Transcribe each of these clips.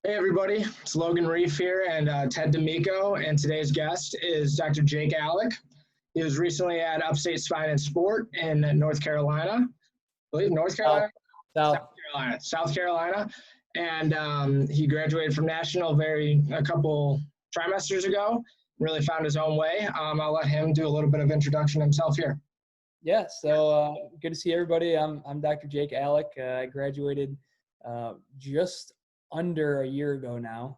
Hey everybody, it's Logan Reef here and Ted D'Amico, and today's guest is Dr. Jake Aleck. He was recently at Upstate Spine and Sport in North Carolina, I believe North South, Carolina, South. South Carolina, and he graduated from National a couple trimesters ago. Really found his own way. I'll let him do a little bit of introduction himself here. Yeah, so good to see everybody. I'm Dr. Jake Aleck. I graduated just under a year ago now.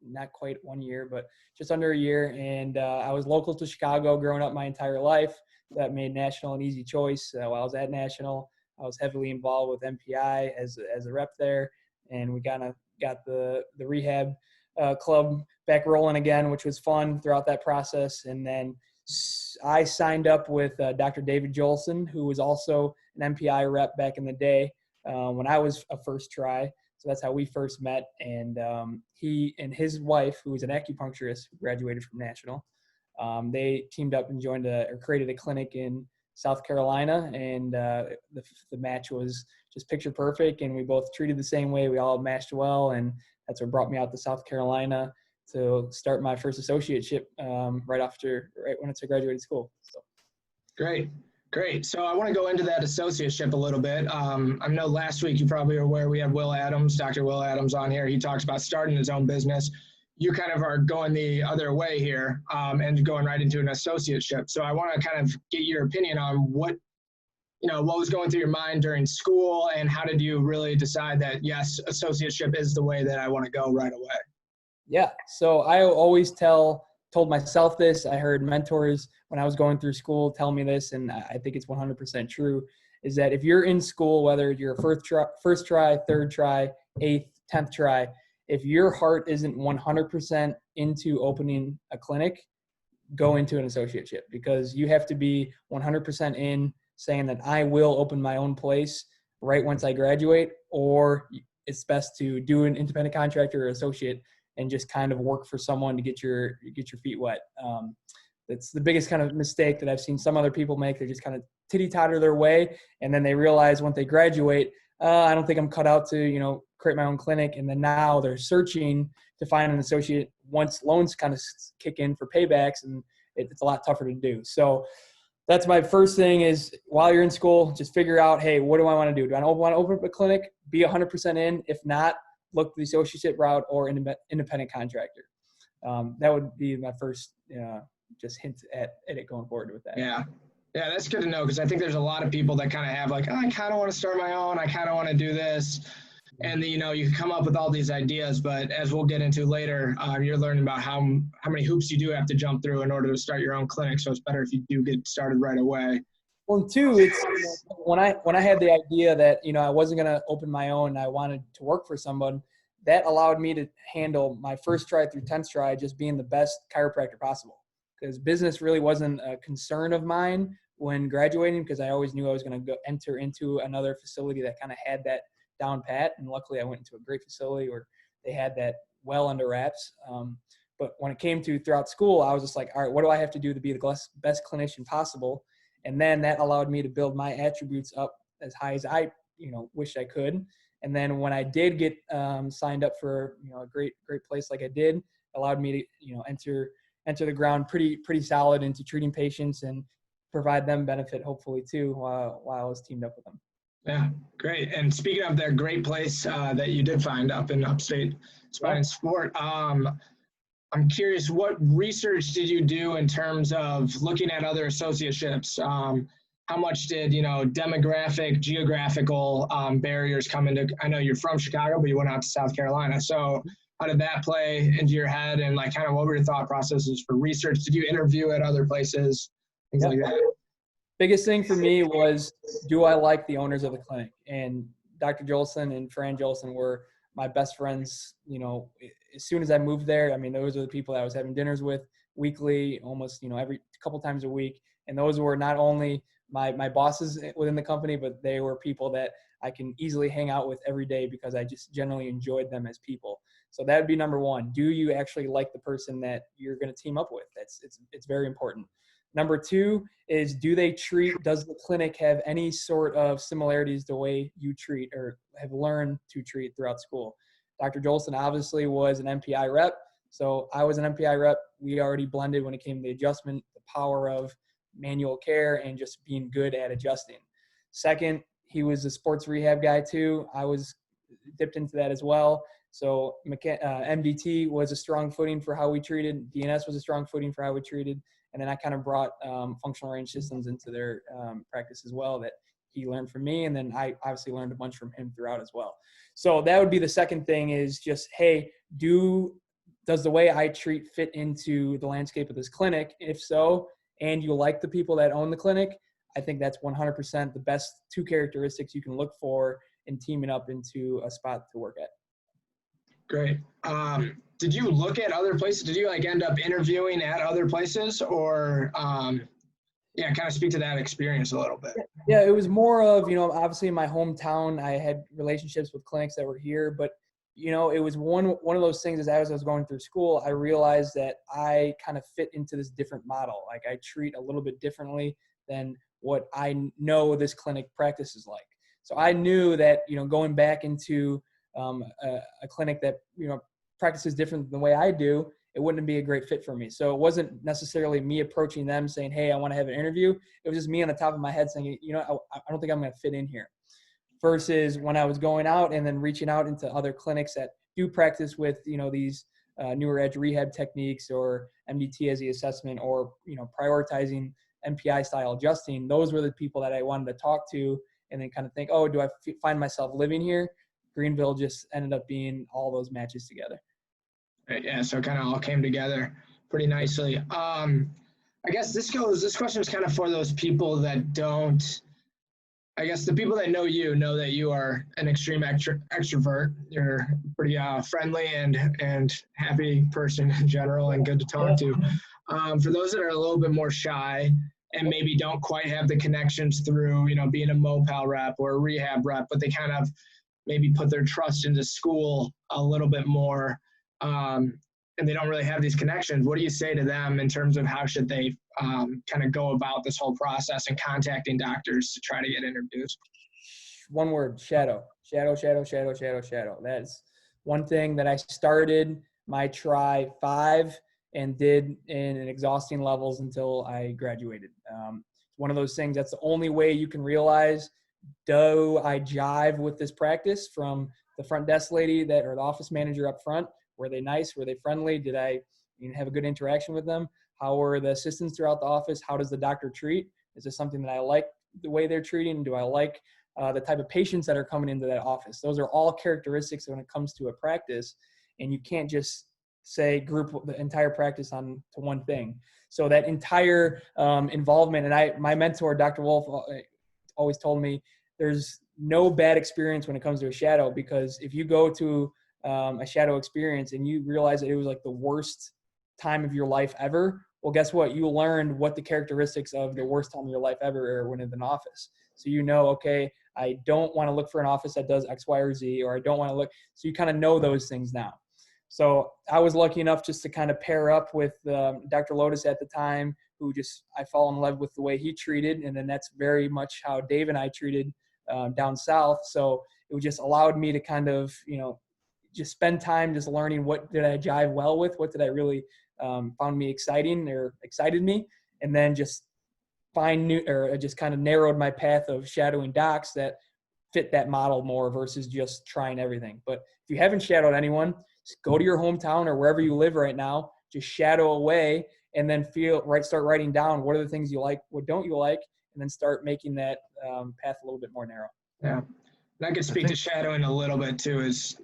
Not quite 1 year, but just under a year. And I was local to Chicago growing up my entire life. That made National an easy choice. While I was at National, I was heavily involved with MPI as a rep there, and we kind of got the rehab club back rolling again, which was fun throughout that process. And then I signed up with Dr. David Jolson, who was also an MPI rep back in the day when I was a first try. So that's how we first met. And he and his wife, who was an acupuncturist, who graduated from National, they teamed up and created a clinic in South Carolina. And the match was just picture perfect. And we both treated the same way. We all matched well. And that's what brought me out to South Carolina to start my first associateship right when I graduated school. So. Great. So I want to go into that associateship a little bit. I know last week you probably are aware we had Dr. Will Adams on here. He talks about starting his own business. You kind of are going the other way here and going right into an associateship. So I want to kind of get your opinion on what was going through your mind during school, and how did you really decide that, yes, associateship is the way that I want to go right away? Yeah. So I always told myself this. I heard mentors when I was going through school tell me this, and I think it's 100% true, is that if you're in school, whether you're first try, third try, 8th, 10th try, if your heart isn't 100% into opening a clinic, go into an associateship, because you have to be 100% in saying that I will open my own place right once I graduate, or it's best to do an independent contractor or associate and just kind of work for someone to get your feet wet. That's the biggest kind of mistake that I've seen some other people make. They just kind of titty-totter their way, and then they realize once they graduate, I don't think I'm cut out to, create my own clinic. And then now they're searching to find an associate once loans kind of kick in for paybacks, and it's a lot tougher to do. So that's my first thing is, while you're in school, just figure out, hey, what do I want to do? Do I want to open up a clinic? Be 100% in. If not, look the associate route or independent contractor. That would be my first just hint at it going forward with that. Yeah, that's good to know, because I think there's a lot of people that kind of have like, I kind of want to start my own. I kind of want to do this. And, you can come up with all these ideas, but as we'll get into later, you're learning about how many hoops you do have to jump through in order to start your own clinic. So it's better if you do get started right away. Well, two, it's when I had the idea that, I wasn't going to open my own, and I wanted to work for someone, that allowed me to handle my first try through 10th try just being the best chiropractor possible, because business really wasn't a concern of mine when graduating, because I always knew I was going to go enter into another facility that kind of had that down pat. And luckily I went into a great facility where they had that well under wraps. But when it came to throughout school, I was just like, all right, what do I have to do to be the best clinician possible? And then that allowed me to build my attributes up as high as I, wished I could. And then when I did get signed up for, a great place like I did, allowed me to, enter the ground pretty solid into treating patients and provide them benefit, hopefully too, while I was teamed up with them. Yeah, great. And speaking of that great place that you did find up in Upstate Spine and Sport, I'm curious, what research did you do in terms of looking at other associateships? How much did, demographic, geographical barriers come into? I know you're from Chicago, but you went out to South Carolina. So how did that play into your head, and like kind of what were your thought processes for research? Did you interview at other places, things like that? Biggest thing for me was, do I like the owners of the clinic? And Dr. Jolson and Fran Jolson were my best friends. As soon as I moved there, I mean, those are the people that I was having dinners with weekly, almost, every couple times a week. And those were not only my bosses within the company, but they were people that I can easily hang out with every day because I just generally enjoyed them as people. So that would be number one. Do you actually like the person that you're going to team up with? It's very important. Number two is, does the clinic have any sort of similarities the way you treat or have learned to treat throughout school? Dr. Jolson obviously was an MPI rep. So I was an MPI rep. We already blended when it came to the adjustment, the power of manual care and just being good at adjusting. Second, he was a sports rehab guy too. I was dipped into that as well. So MDT was a strong footing for how we treated. DNS was a strong footing for how we treated. And then I kind of brought functional range systems into their practice as well that he learned from me. And then I obviously learned a bunch from him throughout as well. So that would be the second thing is just, hey, does the way I treat fit into the landscape of this clinic? If so, and you like the people that own the clinic, I think that's 100% the best two characteristics you can look for in teaming up into a spot to work at. Great. Did you look at other places? Did you like end up interviewing at other places or, kind of speak to that experience a little bit? Yeah, it was more of, obviously in my hometown, I had relationships with clinics that were here, but it was one of those things as I was going through school, I realized that I kind of fit into this different model. Like I treat a little bit differently than what I know this clinic practice is like. So I knew that, going back into a clinic that, practices different than the way I do, it wouldn't be a great fit for me. So it wasn't necessarily me approaching them saying, hey, I want to have an interview. It was just me on the top of my head saying, I don't think I'm going to fit in here. Versus when I was going out and then reaching out into other clinics that do practice with, these newer edge rehab techniques or MDT as the assessment or, prioritizing MPI style adjusting. Those were the people that I wanted to talk to and then kind of think, oh, do I find myself living here? Greenville just ended up being all those matches together. Right, yeah, so it kind of all came together pretty nicely. I guess this question is kind of for those people that don't, I guess the people that know that you are an extreme extrovert. You're a pretty friendly and happy person in general and good to talk to. For those that are a little bit more shy and maybe don't quite have the connections through, being a MoPal rep or a rehab rep, but they kind of maybe put their trust into school a little bit more, and they don't really have these connections. What do you say to them in terms of how should they kind of go about this whole process and contacting doctors to try to get interviews? One word, shadow. That's one thing that I started my try 5 and did in an exhausting levels until I graduated. One of those things that's the only way you can realize, do I jive with this practice from the front desk lady or the office manager up front? Were they nice? Were they friendly? Did I have a good interaction with them? How were the assistants throughout the office? How does the doctor treat? Is this something that I like the way they're treating? Do I like the type of patients that are coming into that office? Those are all characteristics when it comes to a practice, and you can't just say group the entire practice on to one thing. So that entire involvement, and my mentor, Dr. Wolf, always told me there's no bad experience when it comes to a shadow, because if you go to a shadow experience and you realize that it was like the worst time of your life ever, well, guess what? You learned what the characteristics of the worst time of your life ever are when in an office. So okay, I don't want to look for an office that does X, Y, or Z, or I don't want to look. So you kind of know those things now. So I was lucky enough just to kind of pair up with Dr. Lotus at the time, who I fall in love with the way he treated. And then that's very much how Dave and I treated down south. So it just allowed me to kind of, just spend time just learning what did I jive well with, what did I really found me exciting or excited me, and then just just kind of narrowed my path of shadowing docs that fit that model more versus just trying everything. But if you haven't shadowed anyone, just go to your hometown or wherever you live right now, just shadow away, and then start writing down what are the things you like, what don't you like, and then start making that path a little bit more narrow. Yeah, and I could speak to shadowing a little bit too. Is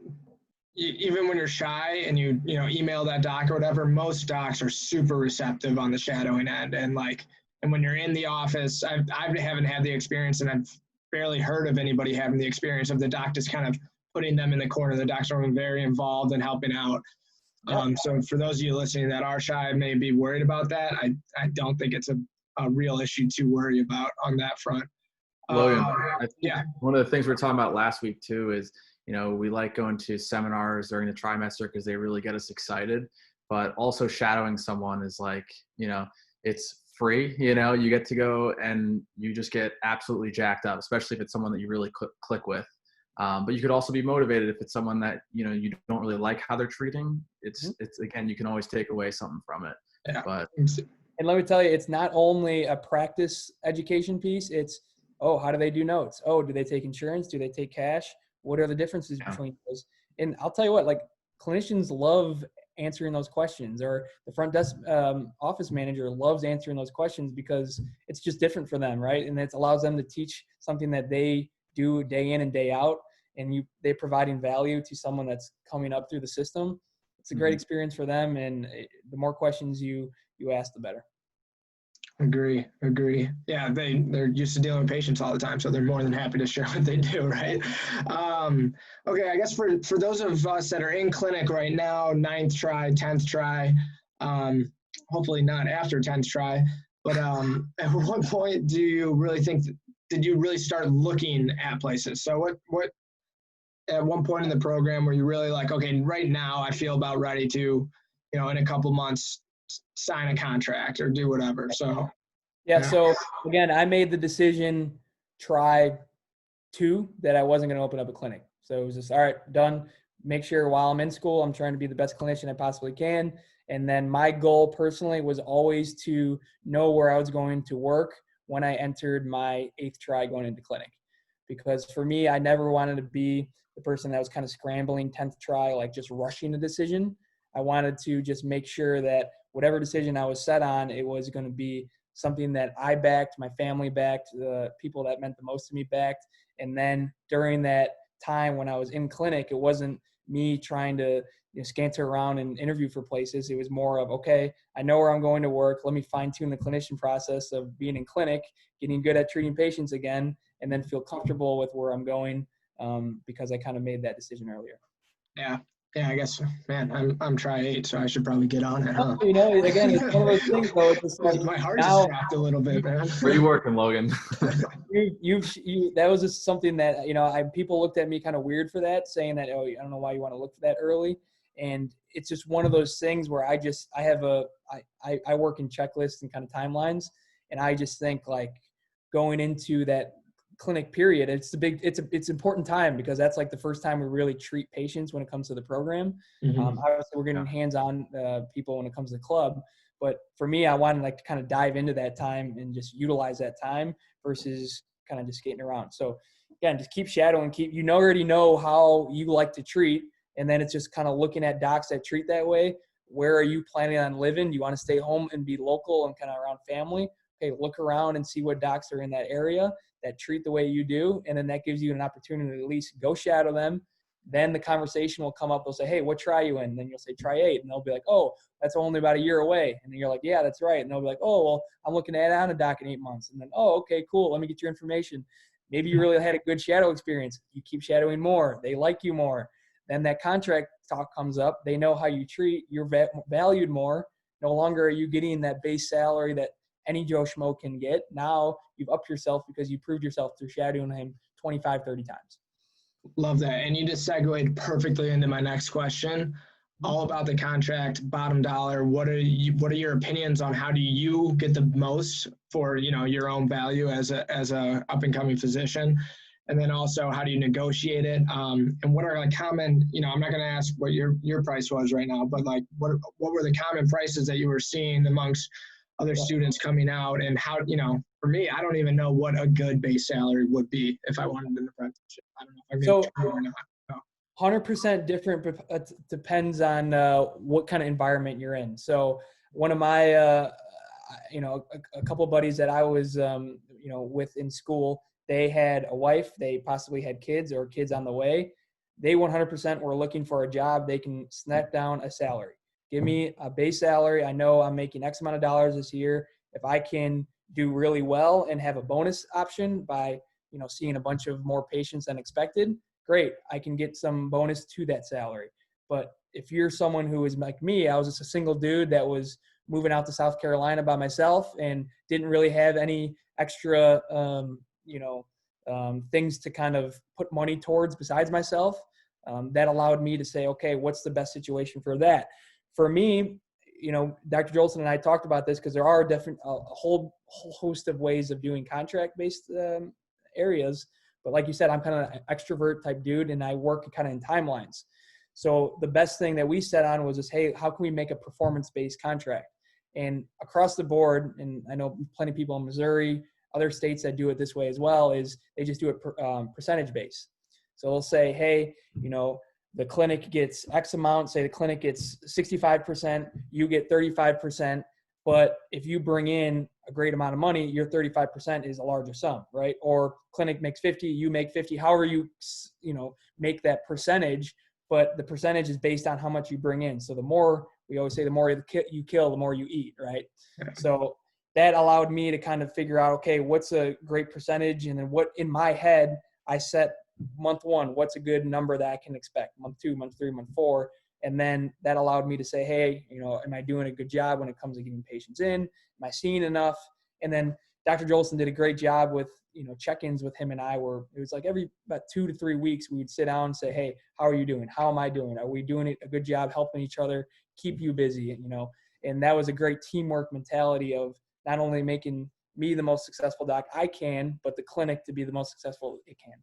even when you're shy and you email that doc or whatever, most docs are super receptive on the shadowing end. And when you're in the office, I haven't had the experience, and I've barely heard of anybody having the experience of the doc just kind of putting them in the corner. The docs are very involved and helping out. So for those of you listening that are shy, may be worried about that, I don't think it's a real issue to worry about on that front. Logan, one of the things we were talking about last week too is, we like going to seminars during the trimester because they really get us excited, but also shadowing someone is it's free, you get to go and you just get absolutely jacked up, especially if it's someone that you really click with. But you could also be motivated if it's someone that, you don't really like how they're treating. It's again, you can always take away something from it. Yeah. But And let me tell you, it's not only a practice education piece. It's, oh, how do they do notes? Oh, do they take insurance? Do they take cash? What are the differences between those? And I'll tell you what, like, clinicians love answering those questions, or the front desk office manager loves answering those questions because it's just different for them, right? And it allows them to teach something that they do day in and day out, and they're providing value to someone that's coming up through the system. It's a great experience for them, and the more questions you ask, the better. Agree. Yeah, they're used to dealing with patients all the time, so they're more than happy to share what they do, right? Okay, I guess for those of us that are in clinic right now, 9th try, 10th try, hopefully not after 10th try, but at what point do you really think, did you really start looking at places? So what at one point in the program were you really like, okay, right now I feel about ready to, in a couple months, sign a contract or do whatever? So so again, I made the decision try 2 that I wasn't going to open up a clinic. So it was just, all right, done. Make sure while I'm in school, I'm trying to be the best clinician I possibly can. And then my goal personally was always to know where I was going to work when I entered my 8th try going into clinic. Because for me, I never wanted to be the person that was kind of scrambling 10th try, like just rushing a decision. I wanted to just make sure that whatever decision I was set on, it was going to be something that I backed, my family backed, the people that meant the most to me backed. And then during that time when I was in clinic, it wasn't me trying to scanter around and interview for places. It was more of, okay, I know where I'm going to work. Let me fine tune the clinician process of being in clinic, getting good at treating patients again, and then feel comfortable with where I'm going, because I kind of made that decision earlier. Yeah, I guess, man, I'm try 8, so I should probably get on it, huh? Again, it's one of those things, though. It's just like my heart just dropped a little bit, man. Where you working, Logan? That was just something that, people looked at me kind of weird for that, saying that, oh, I don't know why you want to look for that early. And it's just one of those things where I work in checklists and kind of timelines. And I just think, like, going into that clinic period, it's important time, because that's like the first time we really treat patients when it comes to the program. Obviously we're getting hands-on people when it comes to the club, but for me, I wanted to kind of dive into that time and just utilize that time versus kind of just skating around. So again, just keep shadowing, already know how you like to treat, and then it's just kind of looking at docs that treat that way. Where are you planning on living? Do you want to stay home and be local and kind of around family? Okay, look around and see what docs are in that area that treat the way you do. And then that gives you an opportunity to at least go shadow them. Then the conversation will come up. They'll say, hey, what try you in? And then you'll say, try 8. And they'll be like, oh, that's only about a year away. And then you're like, yeah, that's right. And they'll be like, oh, well, I'm looking to add on a doc in 8 months. And then, oh, okay, cool. Let me get your information. Maybe you really had a good shadow experience. You keep shadowing more. They like you more. Then that contract talk comes up. They know how you treat. You're valued more. No longer are you getting that base salary that any Joe Schmo can get. Now you've upped yourself because you proved yourself through shadowing him 25, 30 times. Love that. And you just segued perfectly into my next question, all about the contract, bottom dollar. What are your opinions on how do you get the most for, your own value as a up and coming physician? And then also, how do you negotiate it? And what are like common, I'm not going to ask what your price was right now, but like what were the common prices that you were seeing amongst other students coming out, and how, for me, I don't even know what a good base salary would be if I wanted an apprenticeship. I don't know if I'm going to or not. So. 100% different, but it depends on what kind of environment you're in. So one of my, a couple of buddies that I was, with in school, they had a wife, they possibly had kids or kids on the way. They 100% were looking for a job. They can snap down a salary. Give me a base salary. I know I'm making X amount of dollars this year. If I can do really well and have a bonus option by, seeing a bunch of more patients than expected, great. I can get some bonus to that salary. But if you're someone who is like me, I was just a single dude that was moving out to South Carolina by myself and didn't really have any extra, things to kind of put money towards besides myself. That allowed me to say, okay, what's the best situation for that? For me, Dr. Jolson and I talked about this because there are a whole host of ways of doing contract-based areas. But like you said, I'm kind of an extrovert type dude, and I work kind of in timelines. So the best thing that we set on was just, hey, how can we make a performance-based contract? And across the board, and I know plenty of people in Missouri, other states that do it this way as well, is they just do it percentage-based. So they'll say, hey, the clinic gets X amount, say the clinic gets 65%, you get 35%, but if you bring in a great amount of money, your 35% is a larger sum, right? Or clinic makes 50, you make 50, however you make that percentage, but the percentage is based on how much you bring in. So the more, we always say, the more you kill, the more you eat, right? So that allowed me to kind of figure out, okay, what's a great percentage? And then what in my head, I set month 1, what's a good number that I can expect? Month 2, month 3, month 4. And then that allowed me to say, hey, am I doing a good job when it comes to getting patients in? Am I seeing enough? And then Dr. Jolson did a great job with, check-ins with him and I, where it was like every about 2 to 3 weeks, we would sit down and say, hey, how are you doing? How am I doing? Are we doing a good job helping each other, keep you busy? And that was a great teamwork mentality of not only making me the most successful doc I can, but the clinic to be the most successful it can.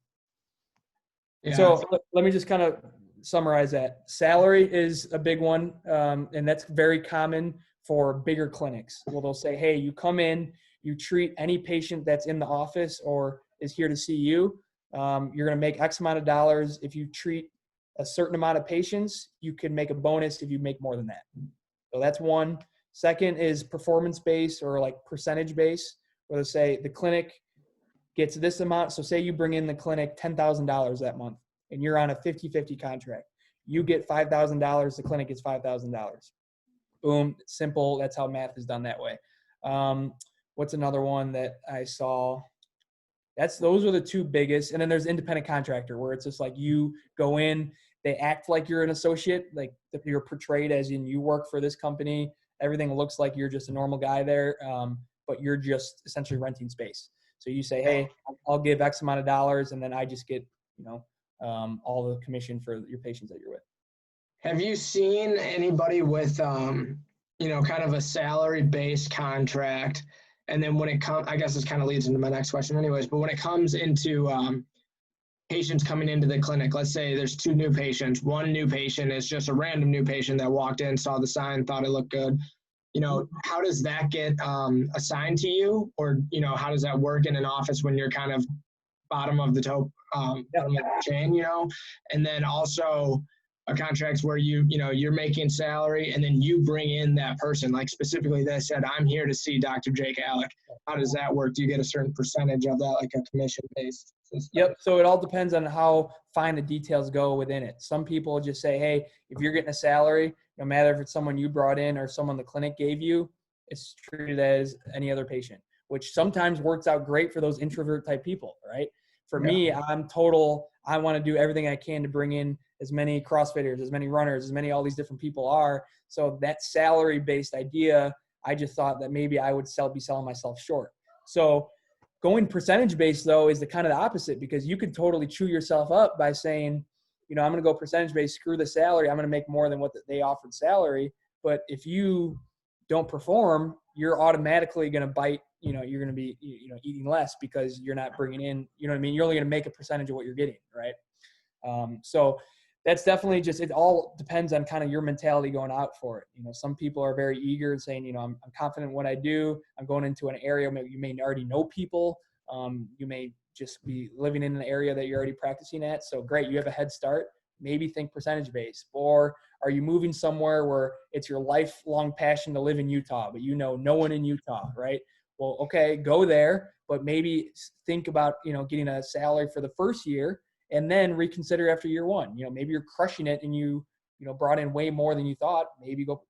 Yeah. So let me just kind of summarize that. Salary is a big one, and that's very common for bigger clinics. Well, they'll say, hey, you come in, you treat any patient that's in the office or is here to see you. You're going to make X amount of dollars. If you treat a certain amount of patients, you can make a bonus if you make more than that. So that's one. Second is performance-based or like percentage-based, where they say the clinic gets this amount. So say you bring in the clinic $10,000 that month and you're on a 50-50 contract. You get $5,000, the clinic gets $5,000. Boom, simple. That's how math is done that way. What's another one that I saw? Those are the two biggest. And then there's independent contractor, where it's just like you go in, they act like you're an associate, like you're portrayed as in you work for this company. Everything looks like you're just a normal guy there, but you're just essentially renting space. So you say, hey, I'll give X amount of dollars, and then I just get, all the commission for your patients that you're with. Have you seen anybody with, kind of a salary-based contract? And then when it comes, I guess this kind of leads into my next question anyways, but when it comes into patients coming into the clinic, let's say there's 2 new patients. One new patient is just a random new patient that walked in, saw the sign, thought it looked good. How does that get assigned to you? Or, how does that work in an office when you're kind of bottom of the bottom of the chain, And then also contracts where you're making salary and then you bring in that person, like specifically that said, I'm here to see Dr. Jake Aleck. How does that work? Do you get a certain percentage of that, like a commission-based system? Yep. So it all depends on how fine the details go within it. Some people just say, hey, if you're getting a salary, no matter if it's someone you brought in or someone the clinic gave you, it's treated as any other patient, which sometimes works out great for those introvert type people, right? For me, I want to do everything I can to bring in as many CrossFitters, as many runners, as many all these different people are. So that salary-based idea, I just thought that maybe I would be selling myself short. So going percentage-based, though, is the kind of the opposite, because you could totally chew yourself up by saying, I'm going to go percentage-based, screw the salary, I'm going to make more than what they offered salary. But if you don't perform, you're automatically going to bite, you're going to be, eating less because you're not bringing in, You're only going to make a percentage of what you're getting, right? So that's definitely it all depends on kind of your mentality going out for it. Some people are very eager and saying, I'm confident in what I do. I'm going into an area, maybe you may already know people. You may just be living in an area that you're already practicing at. So great, you have a head start. Maybe think percentage based. Or are you moving somewhere where it's your lifelong passion to live in Utah, but no one in Utah, right? Well, okay, go there, but maybe think about, getting a salary for the first year and then reconsider after year 1. Maybe you're crushing it and you brought in way more than you thought. Maybe go,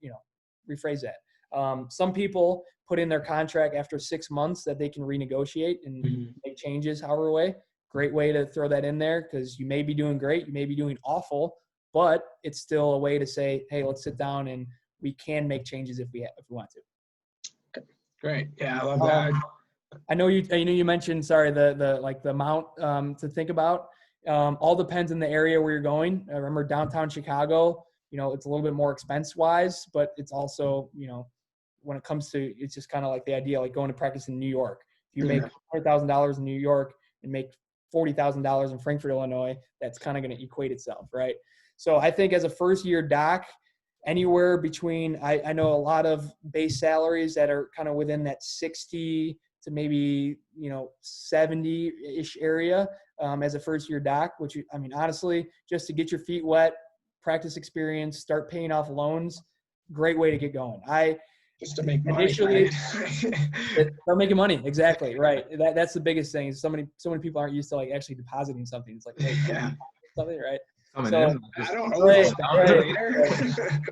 rephrase that. Some people put in their contract after 6 months that they can renegotiate and make changes however way. Great way to throw that in there, because you may be doing great, you may be doing awful, but it's still a way to say, hey, let's sit down and we can make changes if we want to. Great. Yeah, I love that. I know you mentioned, sorry, the amount to think about. All depends on the area where you're going. I remember downtown Chicago, it's a little bit more expense wise, but it's also, when it comes to, it's just kind of like the idea, like going to practice in New York. If you make $100,000 in New York and make $40,000 in Frankfort, Illinois, that's kind of going to equate itself, right? So I think as a first-year doc, anywhere between, I know a lot of base salaries that are kind of within that 60 to maybe, 70-ish area as a first-year doc, which, I mean, honestly, just to get your feet wet, practice experience, start paying off loans, great way to get going. Just to make money. Initially, start making money. Exactly. Right. That's the biggest thing is so many people aren't used to like actually depositing something. It's like, hey, something, right? So I don't know.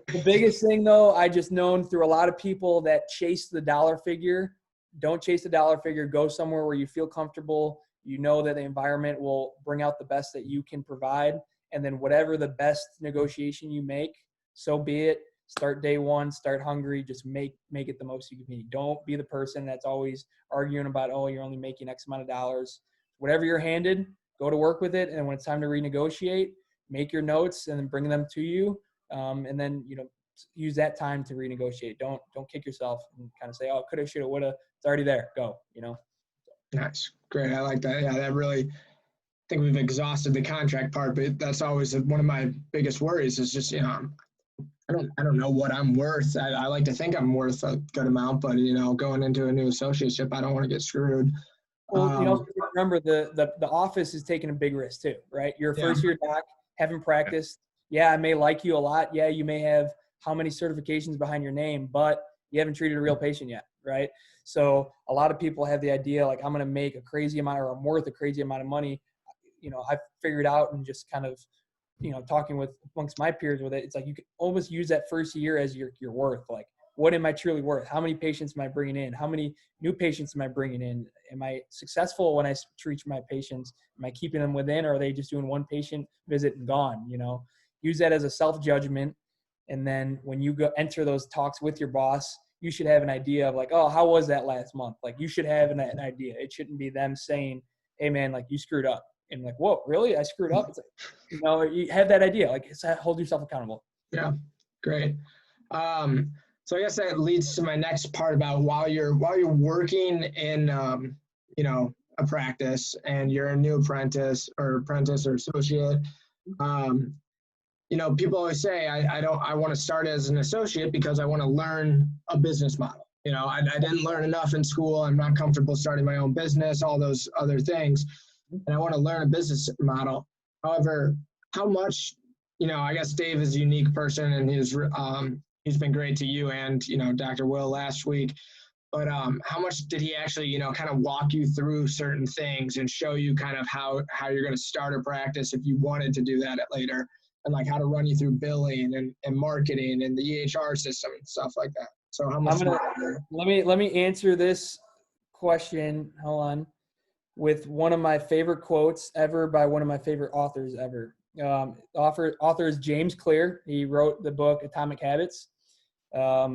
The biggest thing though, I just known through a lot of people that chase the dollar figure. Don't chase the dollar figure. Go somewhere where you feel comfortable. You know that the environment will bring out the best that you can provide. And then whatever the best negotiation you make, so be it. Start day one, start hungry, just make it the most you can be. Don't be the person that's always arguing about, oh, you're only making X amount of dollars. Whatever you're handed, go to work with it. And when it's time to renegotiate, make your notes and then bring them to you. And then, use that time to renegotiate. Don't kick yourself and kind of say, oh, coulda, shoulda, woulda. It's already there. Go, Nice. Great. I like that. Yeah, that really, I think we've exhausted the contract part, but that's always one of my biggest worries is just, I don't know what I'm worth. I like to think I'm worth a good amount, but going into a new associateship, I don't want to get screwed. Well, remember the office is taking a big risk too, right? You're a first year doc, haven't practiced. Yeah, I may like you a lot. Yeah, you may have how many certifications behind your name, but you haven't treated a real patient yet, right? So a lot of people have the idea like I'm going to make a crazy amount or I'm worth a crazy amount of money. I've figured out and just kind of talking with amongst my peers with it, it's like you can almost use that first year as your worth. Like, what am I truly worth? How many patients am I bringing in? How many new patients am I bringing in? Am I successful when I treat my patients? Am I keeping them within, or are they just doing one patient visit and gone? Use that as a self-judgment. And then when you go enter those talks with your boss, you should have an idea of like, oh, how was that last month? Like you should have an idea. It shouldn't be them saying, hey man, like you screwed up. And like, whoa, really? I screwed up? It's like, you have that idea. Like, hold yourself accountable. Yeah, great. So I guess that leads to my next part about while you're working in, a practice and you're a new apprentice or associate. People always say, I want to start as an associate because I want to learn a business model. I didn't learn enough in school. I'm not comfortable starting my own business, all those other things. And I want to learn a business model. However, how much, I guess Dave is a unique person and he's been great to you and, Dr. Will last week, but how much did he actually, kind of walk you through certain things and show you kind of how you're going to start a practice if you wanted to do that later, and like how to run you through billing and marketing and the EHR system and stuff like that. So how much? Let me answer this question. Hold on. With one of my favorite quotes ever by one of my favorite authors ever. Author is James Clear. He wrote the book Atomic Habits.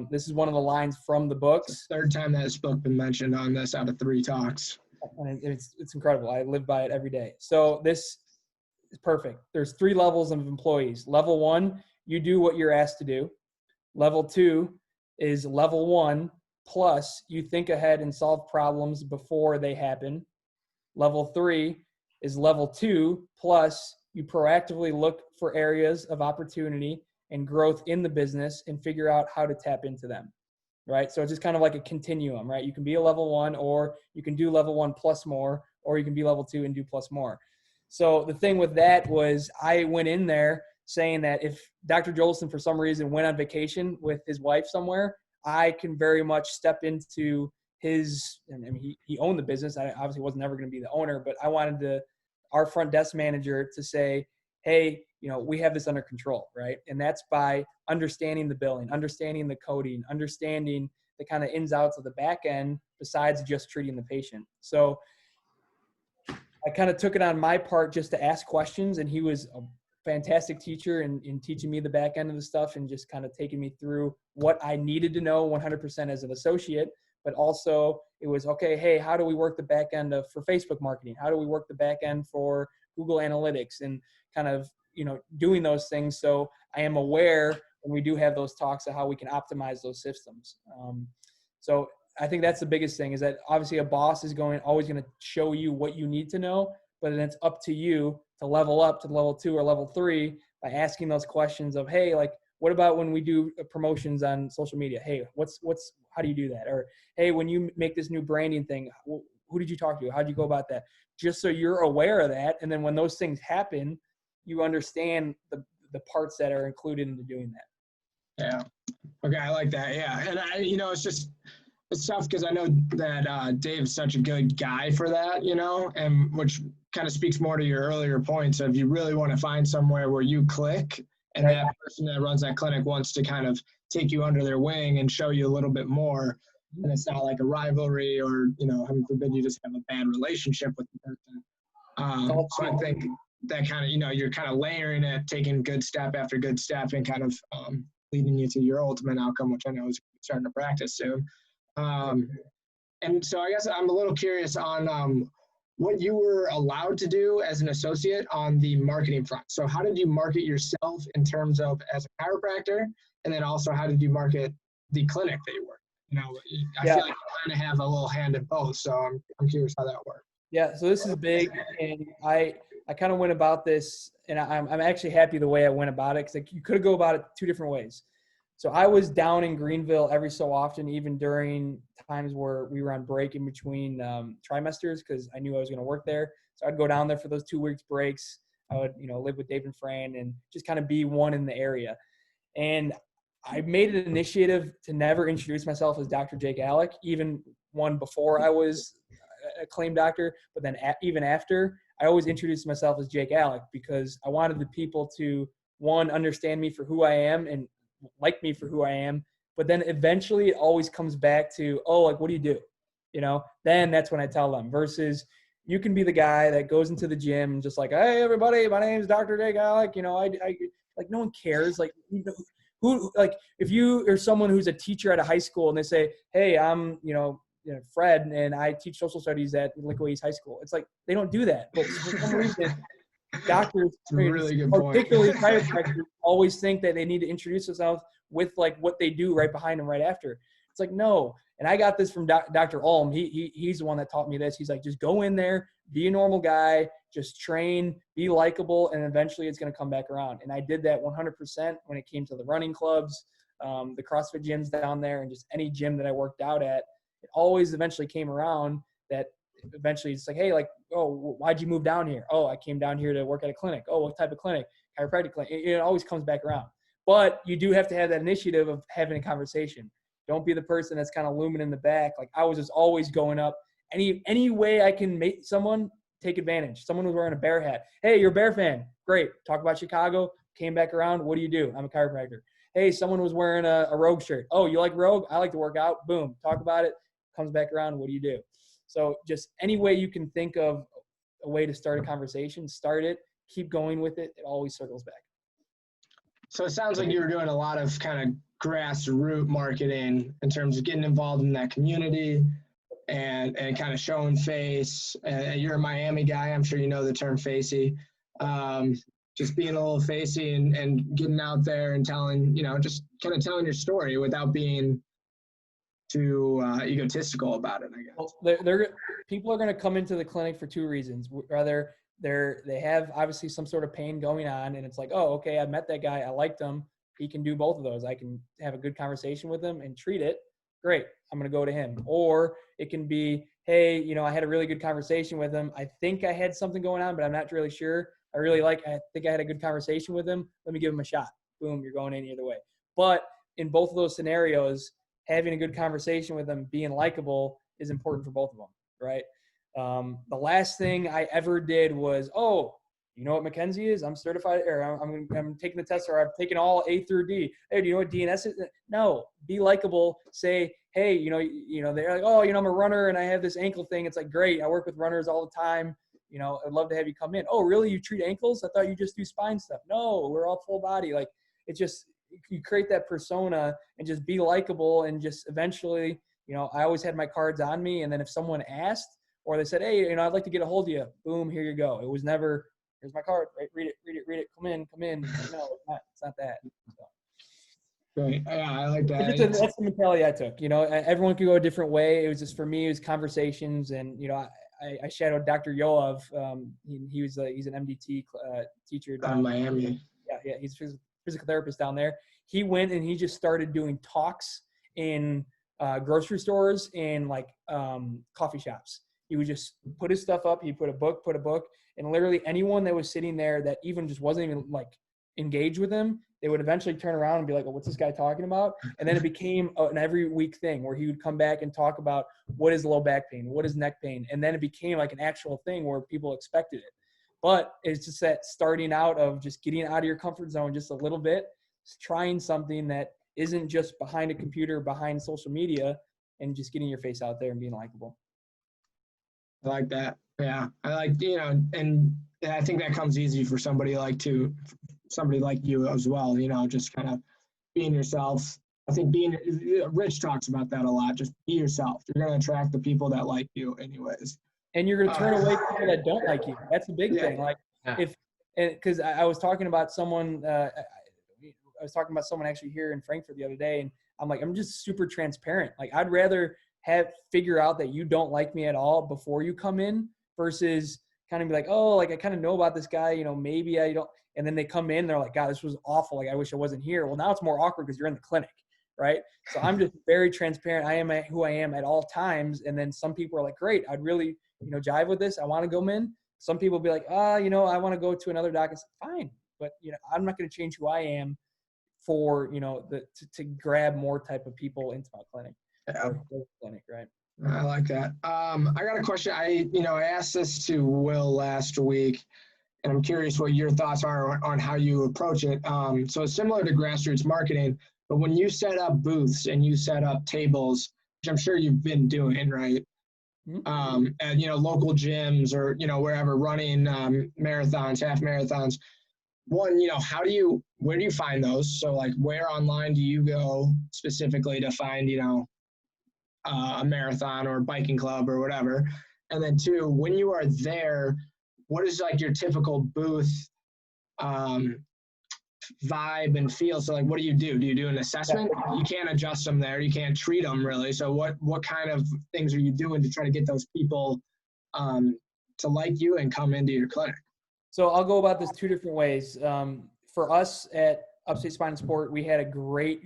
This is one of the lines from the books. It's the third time that this book been mentioned on this out of 3 talks. And it's incredible. I live by it every day. So this is perfect. There's 3 levels of employees. Level 1, you do what you're asked to do. Level 2 is level 1 plus you think ahead and solve problems before they happen. Level 3 is level 2 plus you proactively look for areas of opportunity and growth in the business and figure out how to tap into them, right? So it's just kind of like a continuum, right? You can be a level 1 or you can do level 1 plus more, or you can be level 2 and do plus more. So the thing with that was I went in there saying that if Dr. Jolson for some reason went on vacation with his wife somewhere, I can very much step into his, I mean, he owned the business. I obviously wasn't ever going to be the owner, but I wanted our front desk manager to say, hey, we have this under control, right? And that's by understanding the billing, understanding the coding, understanding the kind of ins outs of the back end besides just treating the patient. So I kind of took it on my part just to ask questions, and he was a fantastic teacher in teaching me the back end of the stuff and just kind of taking me through what I needed to know 100% as an associate. But also it was, okay, hey, how do we work the back end for Facebook marketing? How do we work the back end for Google Analytics and kind of, doing those things. So I am aware when we do have those talks of how we can optimize those systems. So I think that's the biggest thing is that obviously a boss is always going to show you what you need to know, but then it's up to you to level up to level 2 or level 3 by asking those questions of, hey, like, what about when we do promotions on social media? Hey, how do you do that? Or, hey, when you make this new branding thing, who did you talk to? How did you go about that? Just so you're aware of that. And then when those things happen, you understand the parts that are included into doing that. Yeah. Okay. I like that. Yeah. And it's tough because I know that Dave's such a good guy for that, and which kind of speaks more to your earlier points of you really want to find somewhere where you click and Right. that person that runs that clinic wants to kind of take you under their wing and show you a little bit more. And it's not like a rivalry or, heaven forbid you just have a bad relationship with the person. So I think that kind of, you're kind of layering it, taking good step after good step and kind of leading you to your ultimate outcome, which I know is starting to practice soon. And so I guess I'm a little curious on what you were allowed to do as an associate on the marketing front. So how did you market yourself in terms of as a chiropractor? And then also how did you market the clinic that you work? I feel like you kind of have a little hand in both. So I'm curious how that worked. Yeah, so this is big, and I kind of went about this, and I'm actually happy the way I went about it, because you could go about it 2 different ways. So I was down in Greenville every so often, even during times where we were on break in between trimesters, because I knew I was going to work there. So I'd go down there for those 2 weeks breaks. I would, live with Dave and Fran and just kind of be one in the area. And I made an initiative to never introduce myself as Dr. Jake Aleck, even one before I was a claimed doctor, but then even after, I always introduced myself as Jake Aleck, because I wanted the people to, one, understand me for who I am and like me for who I am. But then eventually it always comes back to, oh, like, what do you do? Then that's when I tell them, versus you can be the guy that goes into the gym and just like, hey, everybody, my name is Dr. Jake Aleck. I like, no one cares. Like, who, like, if you are someone who's a teacher at a high school and they say, hey, I'm, Fred, and I teach social studies at Liquid High School. It's like, they don't do that. But for some reason, doctors, really good point. particularly chiropractors, always think that they need to introduce themselves with like what they do right behind them right after. It's like, no. And I got this from Dr. Ulm. He's the one that taught me this. He's like, just go in there, be a normal guy, just train, be likable, and eventually it's going to come back around. And I did that 100% when it came to the running clubs, the CrossFit gyms down there, and just any gym that I worked out at. It always eventually came around that eventually it's like, hey, like, oh, why'd you move down here? Oh, I came down here to work at a clinic. Oh, what type of clinic? Chiropractic clinic. It always comes back around. But you do have to have that initiative of having a conversation. Don't be the person that's kind of looming in the back. Like, I was just always going up. Any way I can make someone take advantage. Someone was wearing a Bear hat. Hey, you're a Bear fan. Great. Talk about Chicago. Came back around. What do you do? I'm a chiropractor. Hey, someone was wearing a Rogue shirt. Oh, you like Rogue? I like to work out. Boom. Talk about it. Comes back around. What do you do? So just any way you can think of a way to start a conversation, start it, keep going with it. It always circles back. So it sounds like you were doing a lot of kind of grassroots marketing in terms of getting involved in that community and kind of showing face. You're a Miami guy. I'm sure you know the term facey. Just being a little facey and getting out there and telling, just kind of telling your story without being too egotistical about it, I guess. Well, people are going to come into the clinic for 2 reasons. Rather, they have obviously some sort of pain going on, and it's like, oh, okay, I met that guy, I liked him. He can do both of those. I can have a good conversation with him and treat it. Great, I'm going to go to him. Or it can be, hey, I had a really good conversation with him. I think I had something going on, but I'm not really sure. I think I had a good conversation with him. Let me give him a shot. Boom, you're going in either way. But in both of those scenarios, having a good conversation with them, being likable is important for both of them, right? The last thing I ever did was, oh, you know what Mackenzie is? I'm certified, or I'm taking the test, or I've taken all A through D. Hey, do you know what DNS is? No, be likable. Say, hey, they're like, oh, I'm a runner and I have this ankle thing. It's like, great. I work with runners all the time. I'd love to have you come in. Oh, really? You treat ankles? I thought you just do spine stuff. No, we're all full body. Like, it's just, you create that persona and just be likable, and just eventually, I always had my cards on me. And then if someone asked, or they said, hey, I'd like to get a hold of you, boom, here you go. It was never, here's my card, right? Read it. Come in. No, it's not that. So. Great. Yeah, I like that. That's the mentality I took. Everyone could go a different way. It was just, for me, it was conversations, and, I shadowed Dr. Yoav. He's an MDT teacher down in Miami. Yeah, he's a physical therapist down there. He went and he just started doing talks in grocery stores and like coffee shops. He would just put his stuff up. He put a book, and literally anyone that was sitting there that even just wasn't even like engaged with him, they would eventually turn around and be like, "Oh, what's this guy talking about?" And then it became an every week thing where he would come back and talk about what is low back pain, what is neck pain, and then it became like an actual thing where people expected it. But it's just that starting out of just getting out of your comfort zone just a little bit, trying something that isn't just behind a computer, behind social media, and just getting your face out there and being likable. I like that. Yeah, I like, and I think that comes easy for somebody like you as well. Just kind of being yourself. I think Rich talks about that a lot. Just be yourself. You're going to attract the people that like you, anyways. And you're going to turn away people that don't like you. That's the big thing. Like because I was talking about someone. I was talking about someone actually here in Frankfurt the other day, and I'm like, I'm just super transparent. Like, I'd rather figure out that you don't like me at all before you come in versus kind of be like, oh, like I kind of know about this guy, maybe I don't. And then they come in, they're like, God, this was awful. Like, I wish I wasn't here. Well, now it's more awkward because you're in the clinic, right? So I'm just very transparent. I am who I am at all times. And then some people are like, great, I'd really, jive with this. I want to go in. Some people be like, I want to go to another doc. It's fine. But, I'm not going to change who I am for, to grab more type of people into my clinic. Yeah. Clinic, right? I like that. I got a question. I asked this to Will last week, and I'm curious what your thoughts are on how you approach it. So it's similar to grassroots marketing, but when you set up booths and you set up tables, which I'm sure you've been doing, right? Mm-hmm. At local gyms or wherever, running marathons, half marathons. One, where do you find those? So like, where online do you go specifically to find a marathon or a biking club or whatever? And then two, when you are there, what is like your typical booth vibe and feel? So like, what do you do? Do you do an assessment? You can't adjust them there. You can't treat them really. So what kind of things are you doing to try to get those people to like you and come into your clinic? So I'll go about this two different ways. For us at Upstate Spine and Sport, we had a great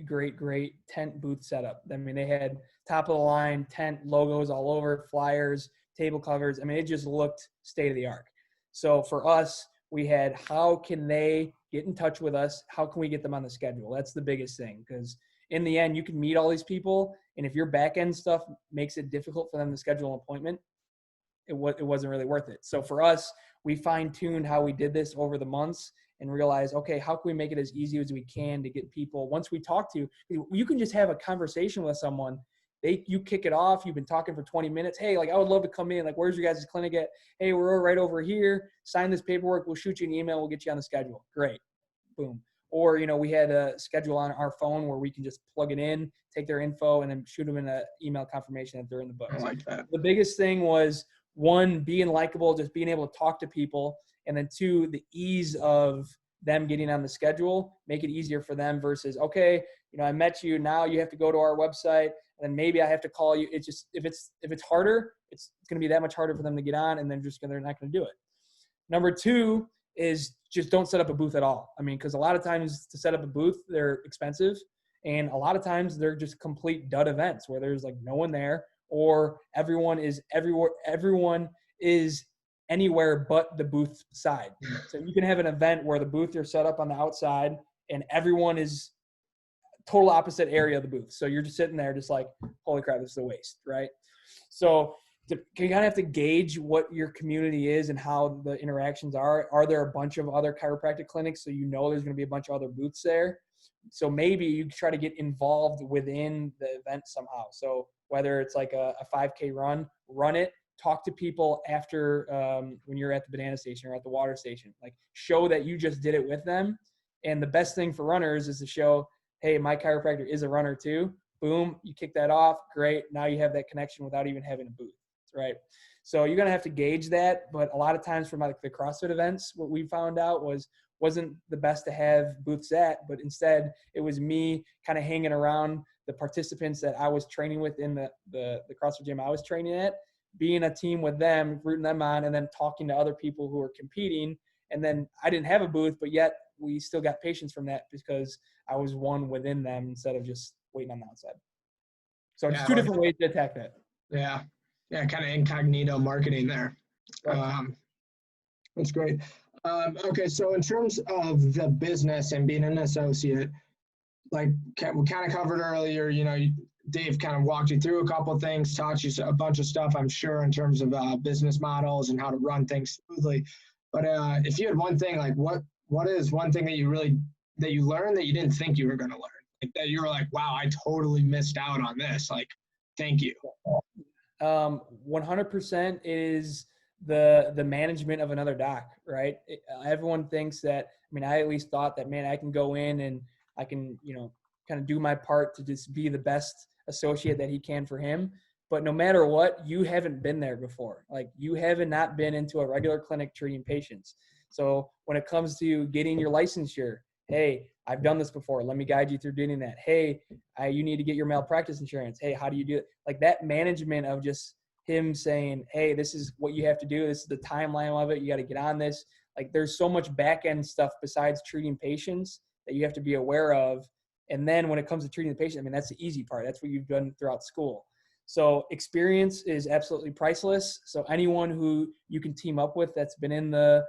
tent booth setup. I mean, they had top of the line tent logos all over, flyers, table covers. I mean, it just looked state of the art. So for us, we had, how can they get in touch with us? How can we get them on the schedule? That's the biggest thing, because in the end, you can meet all these people, and if your back end stuff makes it difficult for them to schedule an appointment, it wasn't really worth it. So for us, we fine-tuned how we did this over the months and realized, okay, how can we make it as easy as we can to get people, once we talk to you, you can just have a conversation with someone. You kick it off. You've been talking for 20 minutes. Hey, like, I would love to come in. Like, where's your guys' clinic at? Hey, we're right over here. Sign this paperwork. We'll shoot you an email. We'll get you on the schedule. Great. Boom. Or, we had a schedule on our phone where we can just plug it in, take their info, and then shoot them an email confirmation that they're in the book. I like that. The biggest thing was, one, being likable, just being able to talk to people. And then two, the ease of them getting on the schedule, make it easier for them versus, okay, I met you, now you have to go to our website, and then maybe I have to call you. It's just, if it's harder, it's going to be that much harder for them to get on, and they're not going to do it. Number two is just don't set up a booth at all. I mean, because a lot of times to set up a booth, they're expensive, and a lot of times they're just complete dud events where there's like no one there, or everyone is anywhere but the booth side. So you can have an event where the booth you're set up on the outside and everyone is total opposite area of the booth. So you're just sitting there just like, holy crap, this is a waste, right? So you kind of have to gauge what your community is and how the interactions are. Are there a bunch of other chiropractic clinics? So there's going to be a bunch of other booths there. So maybe you try to get involved within the event somehow. So whether it's like a 5K run it, talk to people after when you're at the banana station or at the water station, like show that you just did it with them. And the best thing for runners is to show, hey, my chiropractor is a runner too. Boom, you kick that off. Great. Now you have that connection without even having a booth, right? So you're going to have to gauge that. But a lot of times from like the CrossFit events, what we found out wasn't the best to have booths at, but instead it was me kind of hanging around the participants that I was training with in the CrossFit gym I was training at, being a team with them, rooting them on, and then talking to other people who are competing. And then I didn't have a booth, but yet we still got patients from that because I was one within them instead of just waiting on the outside. So it's two different ways to attack that. Yeah. Yeah. Kind of incognito marketing there. Right. That's great. Okay. So in terms of the business and being an associate, like we kind of covered earlier, Dave kind of walked you through a couple of things, taught you a bunch of stuff, I'm sure, in terms of business models and how to run things smoothly. But if you had one thing, like what is one thing that you learned that you didn't think you were going to learn? Like that you were like, wow, I totally missed out on this. Like, thank you. 100% is the management of another doc, right? Everyone thinks that, I at least thought that, man, I can go in and I can, kind of do my part to just be the best associate that he can for him. But no matter what, you haven't been there before. Like you haven't not been into a regular clinic treating patients. So when it comes to getting your licensure, hey, I've done this before. Let me guide you through doing that. Hey, you need to get your malpractice insurance. Hey, how do you do it? Like that management of just him saying, hey, this is what you have to do. This is the timeline of it. You got to get on this. Like there's so much back end stuff besides treating patients that you have to be aware of. And then when it comes to treating the patient, that's the easy part. That's what you've done throughout school. So experience is absolutely priceless. So anyone who you can team up with that's been in the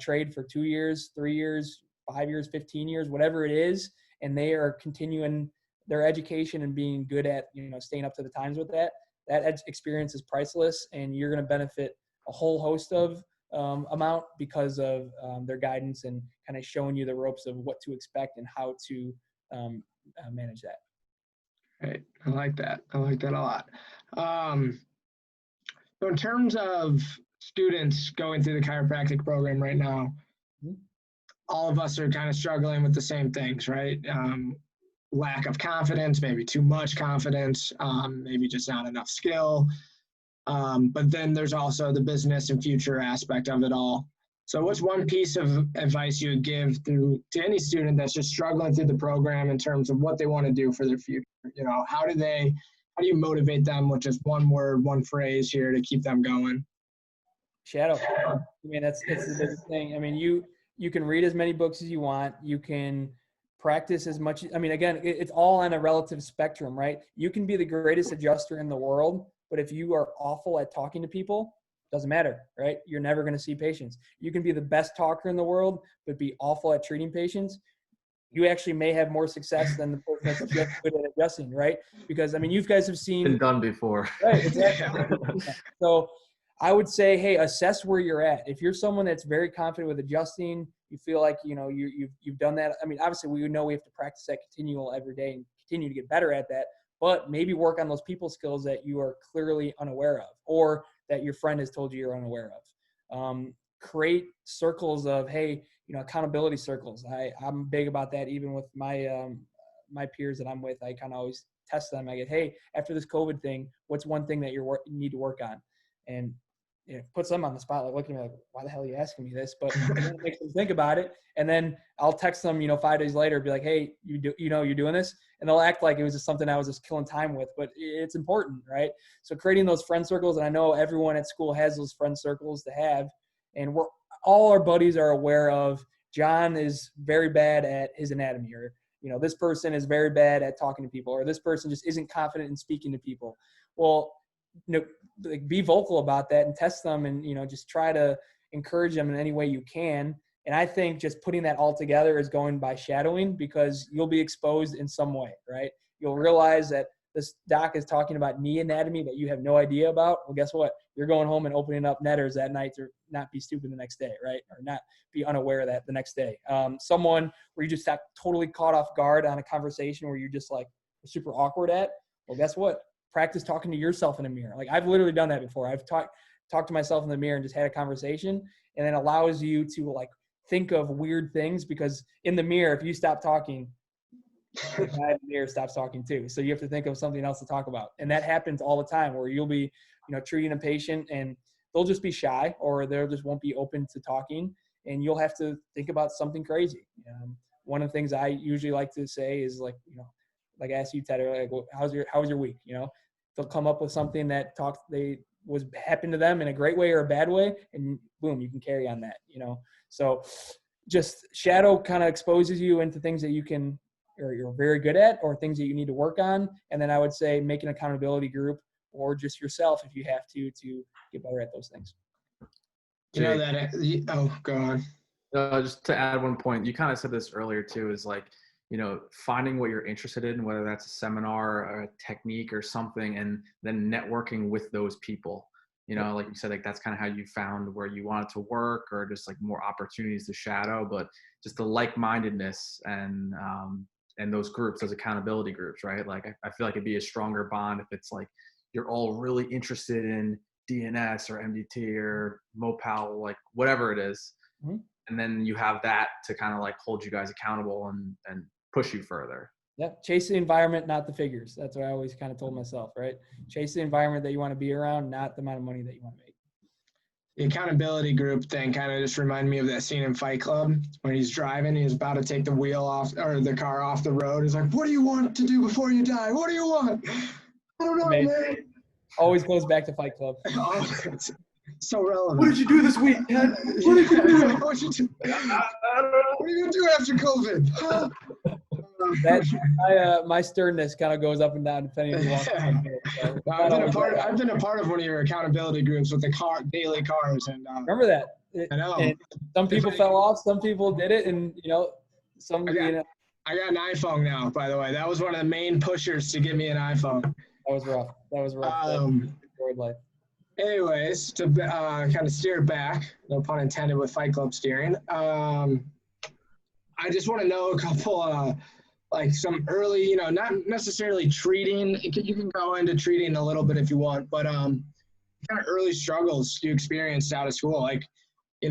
trade for 2 years, 3 years, 5 years, 15 years, whatever it is, and they are continuing their education and being good at, staying up to the times with that experience is priceless, and you're going to benefit a whole host of amount because of their guidance and kind of showing you the ropes of what to expect and how to manage that. Right. I like that a lot. So in terms of students going through the chiropractic program right now, all of us are kind of struggling with the same things, right? Lack of confidence, maybe too much confidence, maybe just not enough skill. But then there's also the business and future aspect of it all. So what's one piece of advice you would give to any student that's just struggling through the program in terms of what they want to do for their future? How do you motivate them with just one word, one phrase here to keep them going? Shadow. That's the biggest thing. You can read as many books as you want. You can practice as much. Again, it's all on a relative spectrum, right? You can be the greatest adjuster in the world, but if you are awful at talking to people, doesn't matter, right? You're never going to see patients. You can be the best talker in the world, but be awful at treating patients. You actually may have more success than the person that's just good at adjusting, right? Because, you guys have seen. Been done before. Right, exactly. So I would say, hey, assess where you're at. If you're someone that's very confident with adjusting, you feel like, you've done that. Obviously we know we have to practice that continual every day and continue to get better at that, but maybe work on those people skills that you are clearly unaware of, or that your friend has told you you're unaware of. Create circles of, hey, accountability circles. I'm big about that. Even with my peers that I'm with, I kind of always test them. I get, hey, after this COVID thing, what's one thing that you need to work on? And it puts them on the spot, like looking at me like, why the hell are you asking me this? But it makes them think about it. And then I'll text them, 5 days later, be like, hey, you're doing this. And they'll act like it was just something I was just killing time with, but it's important, right? So creating those friend circles, and I know everyone at school has those friend circles to have, and all our buddies are aware of. John is very bad at his anatomy, or, this person is very bad at talking to people, or this person just isn't confident in speaking to people. Well, be vocal about that and test them, and, just try to encourage them in any way you can. And I think just putting that all together is going by shadowing, because you'll be exposed in some way, right? You'll realize that this doc is talking about knee anatomy that you have no idea about. Well, guess what? You're going home and opening up netters that night to not be stupid the next day, right? Or not be unaware of that the next day. Someone where you just got totally caught off guard on a conversation where you're just like super awkward at. Well, guess what? Practice talking to yourself in a mirror. Like I've literally done that before. I've talked to myself in the mirror and just had a conversation, and then allows you to like think of weird things, because in the mirror, if you stop talking, the guy in the mirror stops talking too. So you have to think of something else to talk about. And that happens all the time, where you'll be, treating a patient and they'll just be shy, or they just won't be open to talking, and you'll have to think about something crazy. One of the things I usually like to say is like I asked you, Ted, like, well, how was your week? They'll come up with something that they was happened to them in a great way or a bad way, and boom, you can carry on that, So just shadow kind of exposes you into things that you can, or you're very good at, or things that you need to work on. And then I would say make an accountability group, or just yourself if you have to get better at those things. You know that, oh, go on. Just to add one point, you kind of said this earlier too, is like, finding what you're interested in, whether that's a seminar or a technique or something, and then networking with those people. Like you said, like that's kind of how you found where you wanted to work, or just like more opportunities to shadow, but just the like-mindedness and those groups, those accountability groups, right? Like I feel like it'd be a stronger bond if it's like you're all really interested in DNS or MDT or Mopal, like whatever it is. Mm-hmm. And then you have that to kind of like hold you guys accountable and push you further. Yep. Chase the environment, not the figures. That's what I always kind of told myself, right? Chase the environment that you want to be around, not the amount of money that you want to make. The accountability group thing kind of just reminded me of that scene in Fight Club when he's driving. He's about to take the wheel off, or the car off the road. He's like, what do you want to do before you die? What do you want? I don't know, man. Always goes back to Fight Club. Oh, it's so relevant. What did you do this week, Ted? What did you do? What are you going to do after COVID? My sternness kind of goes up and down depending on so, I've been a part of one of your accountability groups with the daily cars, and remember that. I know. And some people fell off, some people did it, and I got an iPhone now, by the way. That was one of the main pushers to get me an iPhone. That was rough. Enjoyed life. Anyways, to kind of steer it back, no pun intended with Fight Club steering. I just want to know a couple like some early, not necessarily treating. You can go into treating a little bit if you want, but kind of early struggles you experienced out of school. Like, I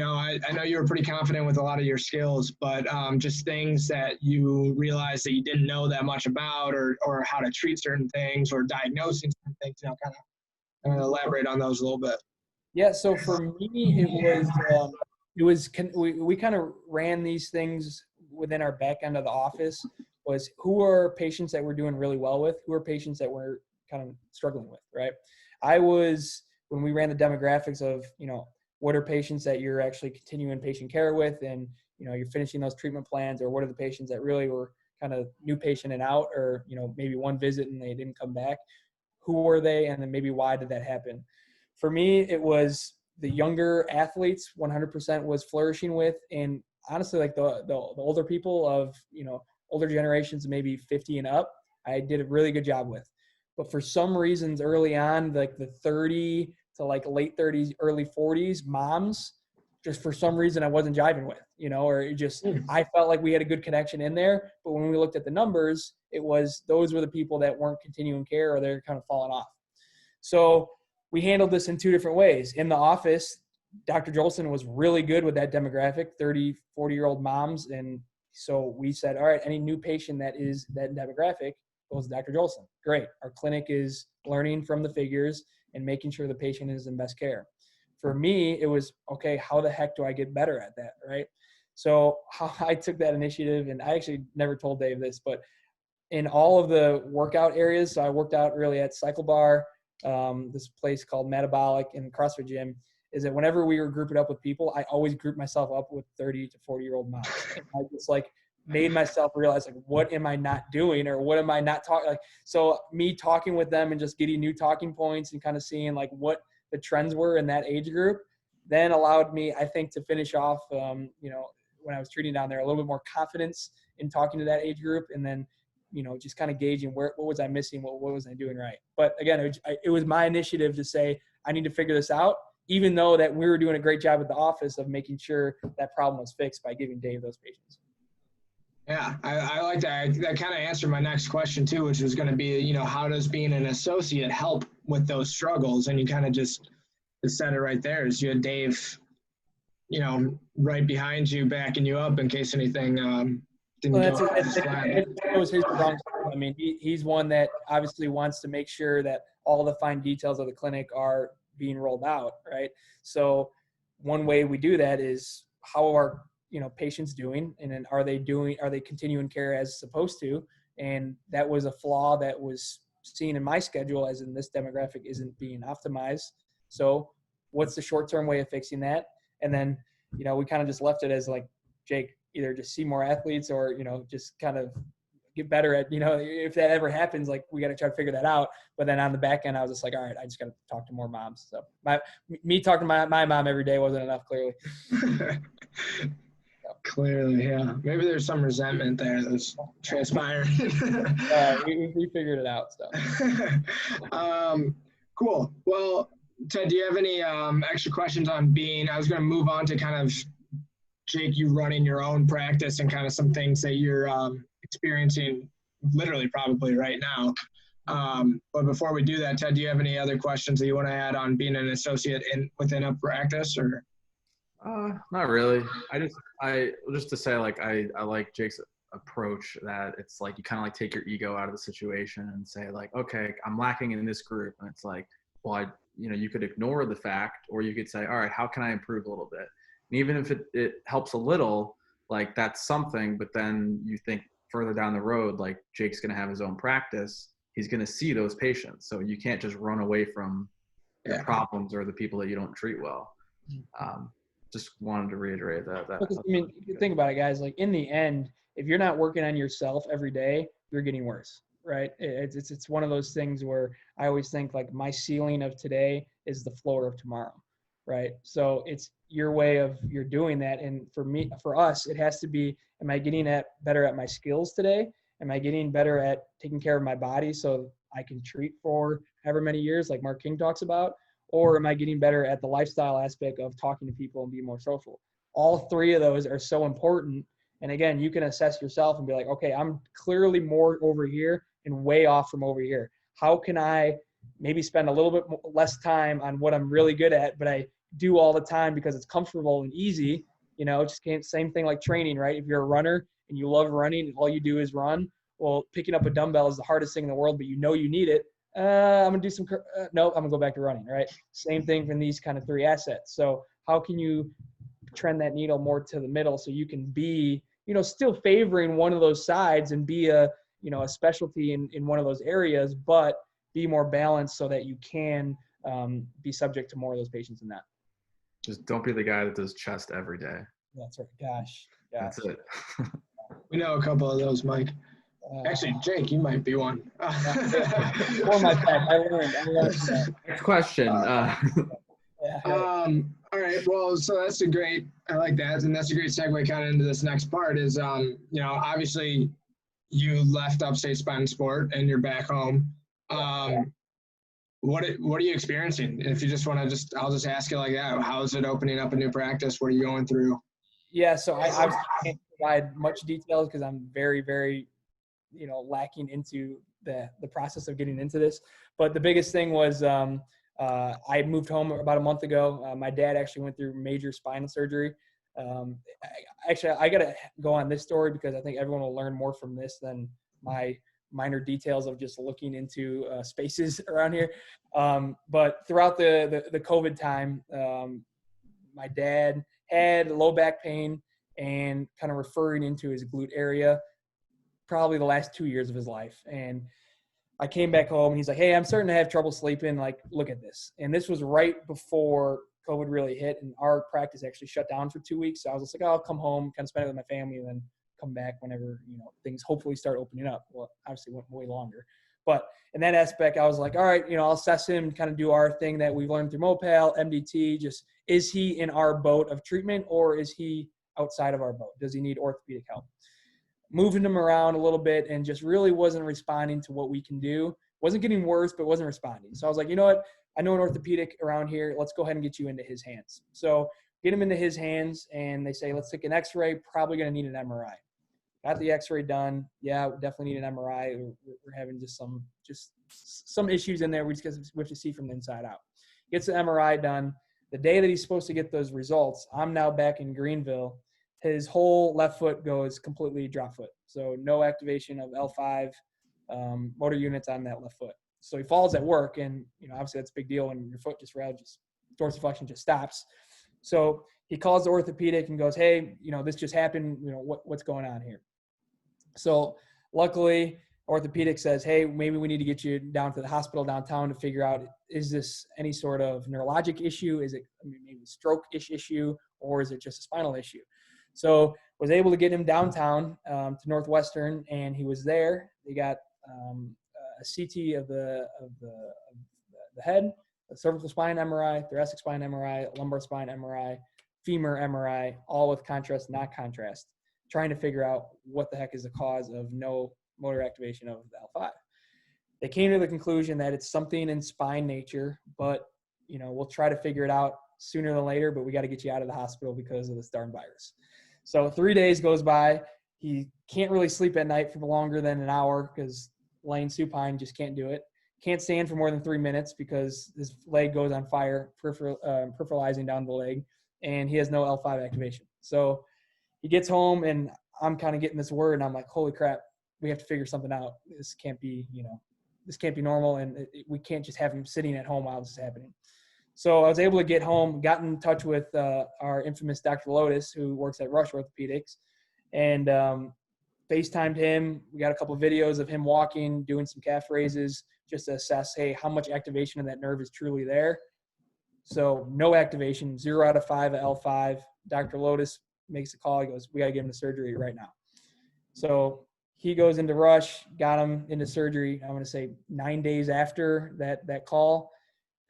know you were pretty confident with a lot of your skills, but just things that you realized that you didn't know that much about, or how to treat certain things, or diagnosing certain things, kind of elaborate on those a little bit. Yeah. So for me, we kind of ran these things within our back end of the office. Was who are patients that we're doing really well with, who are patients that we're kind of struggling with, right? When we ran the demographics of, what are patients that you're actually continuing patient care with, and, you're finishing those treatment plans, or what are the patients that really were kind of new patient and out, or, maybe one visit and they didn't come back. Who were they? And then maybe why did that happen? For me, it was the younger athletes 100% was flourishing with, and honestly, like the older people of, older generations, maybe 50 and up, I did a really good job with. But for some reasons early on, like the 30 to like late 30s, early 40s moms, just for some reason I wasn't jiving with, or it just, I felt like we had a good connection in there. But when we looked at the numbers, those were the people that weren't continuing care, or they're kind of falling off. So we handled this in two different ways. In the office, Dr. Jolson was really good with that demographic, 30, 40-year-old moms. And so we said, all right, any new patient that is that demographic goes to Dr. Jolson. Great. Our clinic is learning from the figures and making sure the patient is in best care. For me, it was, okay, how the heck do I get better at that, right? So how I took that initiative, and I actually never told Dave this, but in all of the workout areas, so I worked out really at Cycle Bar, this place called Metabolic, and CrossFit Gym, is that whenever we were grouping up with people, I always grouped myself up with 30 to 40-year-old moms. And I just made myself realize, what am I not doing, or what am I not talking? So me talking with them and just getting new talking points and kind of seeing what the trends were in that age group, then allowed me, I think, to finish off, when I was treating down there, a little bit more confidence in talking to that age group, and then, just kind of gauging what was I missing, what was I doing right. But again, it was my initiative to say, I need to figure this out, even though that we were doing a great job at the office of making sure that problem was fixed by giving Dave those patients. Yeah, I like that. That kind of answered my next question too, which was going to be, how does being an associate help with those struggles? And you kind of just said it right there, is you had Dave, right behind you, backing you up in case anything didn't go as planned. It was his strong suit. I mean, he's one that obviously wants to make sure that all the fine details of the clinic are being rolled out, right? So one way we do that is, how are patients doing, and then are they continuing care as supposed to? And that was a flaw that was seen in my schedule, as in this demographic isn't being optimized. So what's the short-term way of fixing that? And then, we kind of just left it as like, Jake, either just see more athletes or, just kind of get better at, if that ever happens, like we got to try to figure that out. But then on the back end, I was just like, all right, I just got to talk to more moms. So me talking to my mom every day wasn't enough, clearly. Clearly, yeah. Maybe there's some resentment there that's transpiring. We figured it out. So. Cool. Well, Ted, do you have any extra questions on I was going to move on to kind of, Jake, you running your own practice and kind of some things that you're experiencing literally probably right now. But before we do that, Ted, do you have any other questions that you want to add on being an associate within a practice or? Not really. I just to say, like, I like Jake's approach that it's like you kind of like take your ego out of the situation and say like, okay, I'm lacking in this group. And it's like, well, you could ignore the fact, or you could say, all right, how can I improve a little bit? And even if it helps a little, like that's something, but then you think further down the road, like Jake's going to have his own practice. He's going to see those patients. So you can't just run away from your problems or the people that you don't treat well. Just wanted to reiterate that. I mean, if you think about it, guys, like in the end, if you're not working on yourself every day, you're getting worse, right? It's one of those things where I always think like my ceiling of today is the floor of tomorrow, right? So it's your way of you're doing that. And for us, it has to be, am I getting better at my skills today? Am I getting better at taking care of my body so I can treat for however many years, like Mark King talks about? Or am I getting better at the lifestyle aspect of talking to people and being more social? All three of those are so important. And again, you can assess yourself and be like, okay, I'm clearly more over here and way off from over here. How can I maybe spend a little bit less time on what I'm really good at, but I do all the time because it's comfortable and easy? Same thing like training, right? If you're a runner and you love running and all you do is run, well, picking up a dumbbell is the hardest thing in the world, but you need it. I'm going to do some, nope, I'm going to go back to running, right? Same thing for these kind of three assets. So how can you trend that needle more to the middle so you can be, still favoring one of those sides and be a specialty in one of those areas, but be more balanced so that you can be subject to more of those patients in that. Just don't be the guy that does chest every day. That's right. Gosh. That's it. We know a couple of those, Mike. Actually, Jake, you might be one. For my pet, I learned that. Next question. All right. Well, so I like that. And that's a great segue kind of into this next part is, obviously you left Upstate Spine and Sport and you're back home. What are you experiencing? If you just want to I'll just ask you like that. How is it opening up a new practice? What are you going through? Yeah. So I can't provide much details because I'm very, very, lacking into the process of getting into this. But the biggest thing was I moved home about a month ago. My dad actually went through major spinal surgery. I got to go on this story because I think everyone will learn more from this than my minor details of just looking into spaces around here. But throughout the COVID time, my dad had low back pain and kind of referring into his glute area probably the last 2 years of his life. And I came back home and he's like, hey, I'm starting to have trouble sleeping. Like, look at this. And this was right before COVID really hit and our practice actually shut down for 2 weeks. So I was just like, oh, I'll come home, kind of spend it with my family and then come back whenever, things hopefully start opening up. Well, obviously went way longer. But in that aspect, I was like, all right, I'll assess him, kind of do our thing that we've learned through MoPal, MDT. Just, is he in our boat of treatment or is he outside of our boat? Does he need orthopedic help? Moving him around a little bit and just really wasn't responding to what we can do. Wasn't getting worse, but wasn't responding. So I was like, you know what? I know an orthopedic around here. Let's go ahead and get you into his hands. So get him into his hands and they say, let's take an x-ray, probably going to need an MRI. Got the x-ray done. Yeah, we definitely need an MRI. We're having just some issues in there. We have to see from the inside out. Gets the MRI done. The day that he's supposed to get those results, I'm now back in Greenville. His whole left foot goes completely drop foot. So no activation of L5 motor units on that left foot. So he falls at work and, obviously that's a big deal when your foot dorsiflexion just stops. So he calls the orthopedic and goes, hey, this just happened. What's going on here? So luckily Orthopedic says, hey, maybe we need to get you down to the hospital downtown to figure out, is this any sort of neurologic issue? Is it maybe a stroke-ish issue, or is it just a spinal issue? So was able to get him downtown to Northwestern, and he was there. They got a CT of the head, a cervical spine MRI, thoracic spine MRI, lumbar spine MRI, femur MRI, all with contrast, not contrast, trying to figure out what the heck is the cause of no motor activation of the L5. They came to the conclusion that it's something in spine nature, but we'll try to figure it out sooner than later, but we got to get you out of the hospital because of this darn virus. So 3 days goes by. He can't really sleep at night for longer than an hour because laying supine, just can't do it. Can't stand for more than 3 minutes because his leg goes on fire, peripheralizing down the leg, and he has no L5 activation. So he gets home, and I'm kind of getting this word, and I'm like, holy crap, we have to figure something out. This can't be, this can't be normal, and we can't just have him sitting at home while this is happening. So I was able to get home, got in touch with our infamous Dr. Lotus, who works at Rush Orthopedics, and FaceTimed him. We got a couple of videos of him walking, doing some calf raises, just to assess, hey, how much activation of that nerve is truly there. So no activation, 0 out of 5 at L5. Dr. Lotus makes a call. He goes, we got to get him to surgery right now. So he goes into Rush, got him into surgery, I'm going to say 9 days after that call,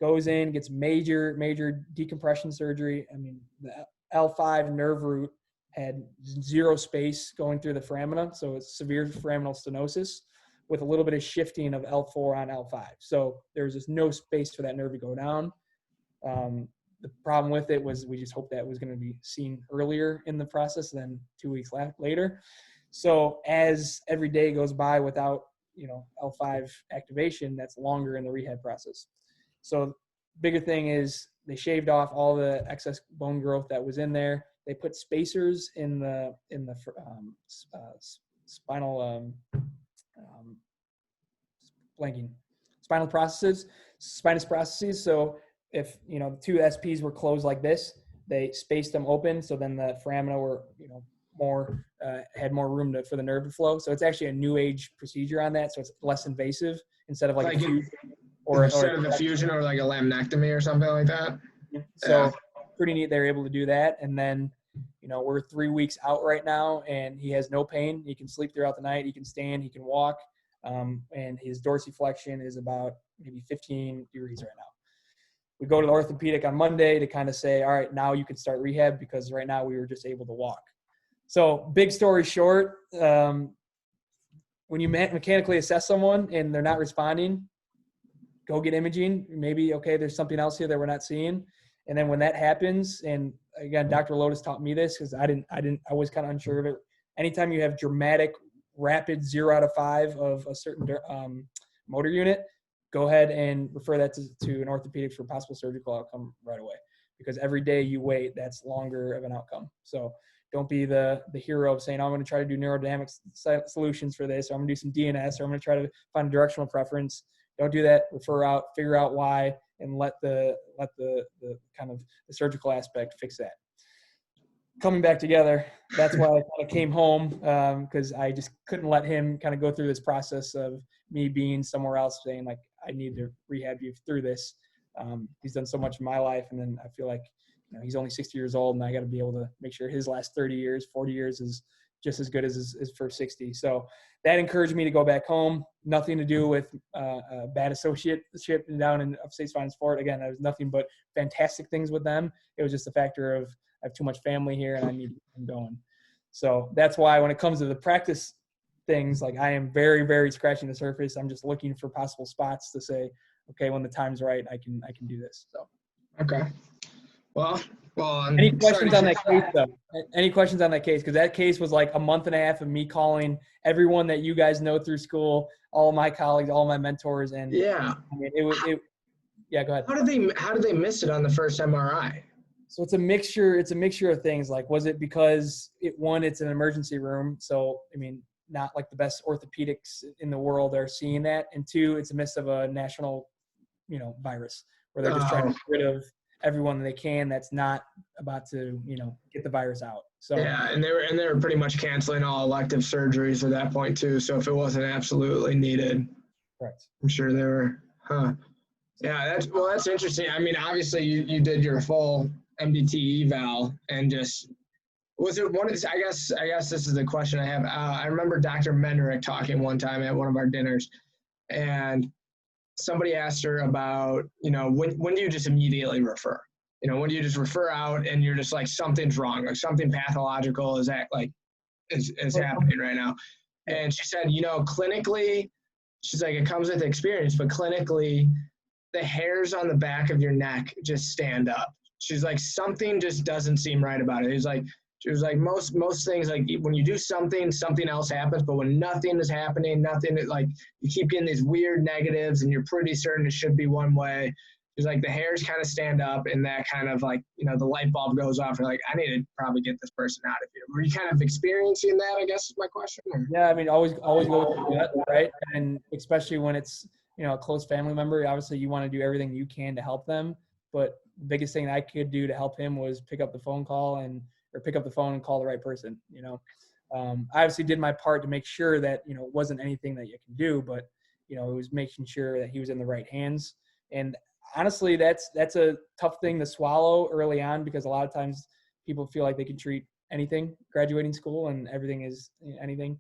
goes in, gets major decompression surgery. I mean, the L5 nerve root had 0 space going through the foramina, so it's severe foraminal stenosis with a little bit of shifting of L4 on L5. So there was just no space for that nerve to go down. The problem with it was we just hoped that was going to be seen earlier in the process than 2 weeks later. So as every day goes by without, L5 activation, that's longer in the rehab process. So bigger thing is they shaved off all the excess bone growth that was in there. They put spacers in the spinal spinous processes. So if the 2 SPs were closed like this, they spaced them open, so then the foramina were had more room for the nerve to flow. So it's actually a new age procedure on that, so it's less invasive instead of like a fusion instead of a fusion or like a laminectomy or something like that. So pretty neat they're able to do that. And then we're 3 weeks out right now, and he has no pain. He can sleep throughout the night. He can stand. He can walk. And his dorsiflexion is about maybe 15 degrees right now. We go to the orthopedic on Monday to kind of say, all right, now you can start rehab, because right now we were just able to walk. So big story short, when you mechanically assess someone and they're not responding, go get imaging. Maybe, okay, there's something else here that we're not seeing. And then when that happens, and again, Dr. Lotus taught me this because I was kind of unsure of it. Anytime you have dramatic, rapid 0 out of 5 of a certain motor unit, go ahead and refer that to an orthopedic for possible surgical outcome right away. Because every day you wait, that's longer of an outcome. So don't be the hero of saying, oh, I'm going to try to do neurodynamic solutions for this, or I'm going to do some DNS, or I'm going to try to find a directional preference. Don't do that. Refer out, figure out why, and let the kind of the surgical aspect fix that. Coming back together, that's why I kind of came home, because I just couldn't let him kind of go through this process of me being somewhere else saying, like, I need to rehab you through this. He's done so much in my life, and then I feel like he's only 60 years old, and I got to be able to make sure his last 30 years, 40 years is just as good as his first 60. So that encouraged me to go back home. Nothing to do with a bad associateship down in Upstate Spine Sport. Again, there was nothing but fantastic things with them. It was just a factor of I have too much family here and I need to get going. So that's why when it comes to the practice things, like, I am very, very scratching the surface. I'm just looking for possible spots to say, okay, when the time's right, I can do this. So. Okay. Well, any questions on that case, though? Any questions on that case? Because that case was like a month and a half of me calling everyone that you guys know through school, all my colleagues, all my mentors, and yeah. I mean, yeah, go ahead. How did they miss it on the first MRI? So it's a mixture of things. Like, was it because it's an emergency room, so I mean, not like the best orthopedics in the world are seeing that, and 2, it's a midst of a national, virus where they're just trying to get rid of everyone they can that's not about to, get the virus out. So yeah, and they were pretty much canceling all elective surgeries at that point too. So if it wasn't absolutely needed, correct. I'm sure they were. Huh. Yeah, that's interesting. I mean, obviously you did your full MDT eval and just was it one of these, I guess this is the question I have. I remember Dr. Menrick talking one time at one of our dinners, and somebody asked her about, when do you just immediately refer? When do you just refer out and you're just like, something's wrong, like something pathological is happening right now. And she said, clinically, she's like, it comes with experience, but clinically, the hairs on the back of your neck just stand up. She's like, something just doesn't seem right about it. She was like, most things, like when you do something else happens, but when nothing is happening, like you keep getting these weird negatives and you're pretty certain it should be one way. She's like, the hairs kind of stand up and that kind of like, the light bulb goes off. You're like, I need to probably get this person out of here. Were you kind of experiencing that, I guess is my question? Or? Yeah, I mean, always go with your gut, right? And especially when it's, a close family member, obviously you want to do everything you can to help them. But the biggest thing I could do to help him was pick up the phone and call the right person. I obviously did my part to make sure that, it wasn't anything that you can do, but, it was making sure that he was in the right hands. And honestly, that's a tough thing to swallow early on, because a lot of times people feel like they can treat anything graduating school and everything is anything.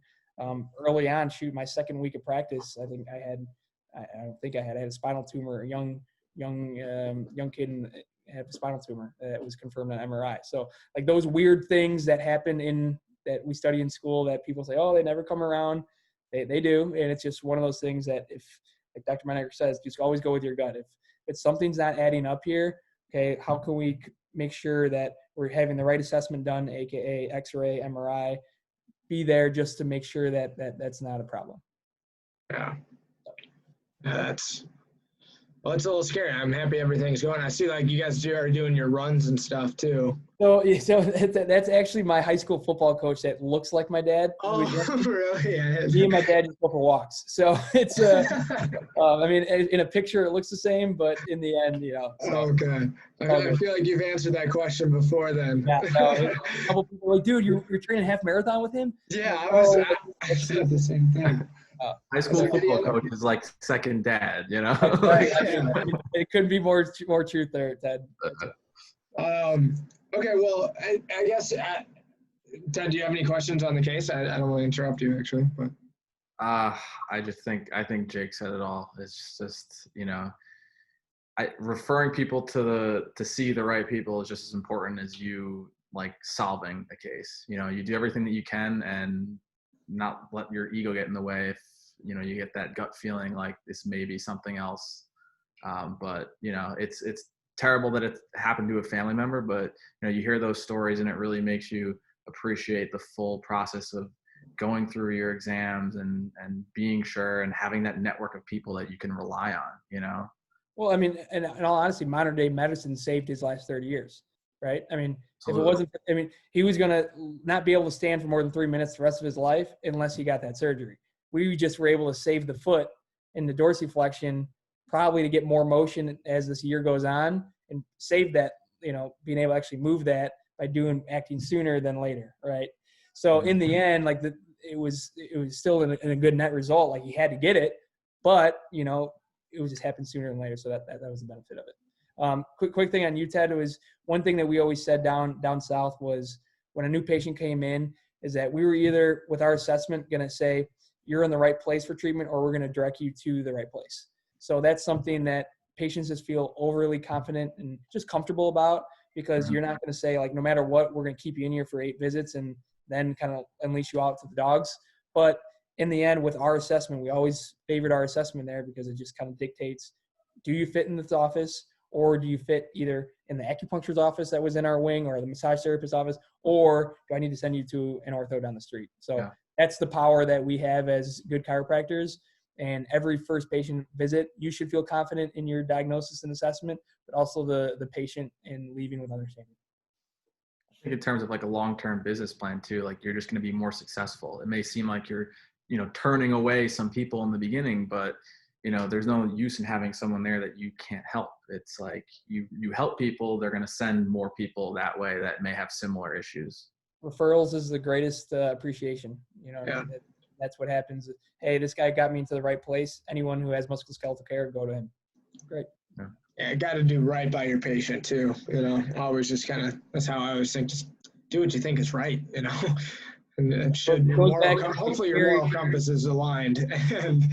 Early on, my second week of practice, I had a spinal tumor, a young kid had a spinal tumor that was confirmed on MRI. So like those weird things that happen that we study in school that people say, oh, they never come around. They do. And it's just one of those things that if, like Dr. Menaker says, just always go with your gut. If something's not adding up here, okay, how can we make sure that we're having the right assessment done, AKA X-ray, MRI, be there just to make sure that that's not a problem. Yeah. Well, it's a little scary. I'm happy everything's going. I see like you guys are doing your runs and stuff too. So that's actually my high school football coach that looks like my dad. Oh, really? Yeah. Me and my dad just go for walks. So it's, I mean, in a picture it looks the same, but in the end, So. Okay. I feel like you've answered that question before then. Yeah. No, a couple people were like, dude, you're training half marathon with him? Yeah, I said the same thing. High school football coach is like second dad, Right. I mean, it couldn't be more truth there, Ted. Okay, well, I guess, Ted, do you have any questions on the case? I don't want to interrupt you, actually, but. I think Jake said it all. It's just, referring people to see the right people is just as important as you like solving a case. You do everything that you can and not let your ego get in the way if you get that gut feeling like this may be something else. But it's terrible that it happened to a family member, but you hear those stories and it really makes you appreciate the full process of going through your exams and being sure and having that network of people that you can rely on. Well, I mean, in all honesty, modern day medicine saved his last 30 years, right? I mean, Absolutely. If it wasn't, he was going to not be able to stand for more than 3 minutes the rest of his life unless he got that surgery. We just were able to save the foot in the dorsiflexion, probably to get more motion as this year goes on, and save that, being able to actually move that by acting sooner than later, right? So in the end, like it was still in a good net result. Like he had to get it, but it was just happened sooner than later. So that was the benefit of it. Quick thing on you, Ted, was one thing that we always said down south was when a new patient came in is that we were either with our assessment going to say you're in the right place for treatment or we're going to direct you to the right place. So that's something that patients just feel overly confident and just comfortable about, because you're not going to say like, no matter what, we're going to keep you in here for 8 visits and then kind of unleash you out to the dogs. But in the end, with our assessment, we always favored our assessment there because it just kind of dictates, do you fit in this office, or do you fit either in the acupuncturist office that was in our wing or the massage therapist office, or do I need to send you to an ortho down the street? So that's the power that we have as good chiropractors. And every first patient visit, you should feel confident in your diagnosis and assessment, but also the patient in leaving with understanding. I think in terms of like a long-term business plan too, like you're just going to be more successful. It may seem like you're, turning away some people in the beginning, but there's no use in having someone there that you can't help. It's like you help people, they're going to send more people that way that may have similar issues. Referrals is the greatest appreciation. Yeah. That's what happens. Hey, this guy got me into the right place. Anyone who has musculoskeletal care, go to him. Great. Yeah, got to do right by your patient too. Always just that's how I always think. Just do what you think is right. And it should. Hopefully, your moral compass is aligned, and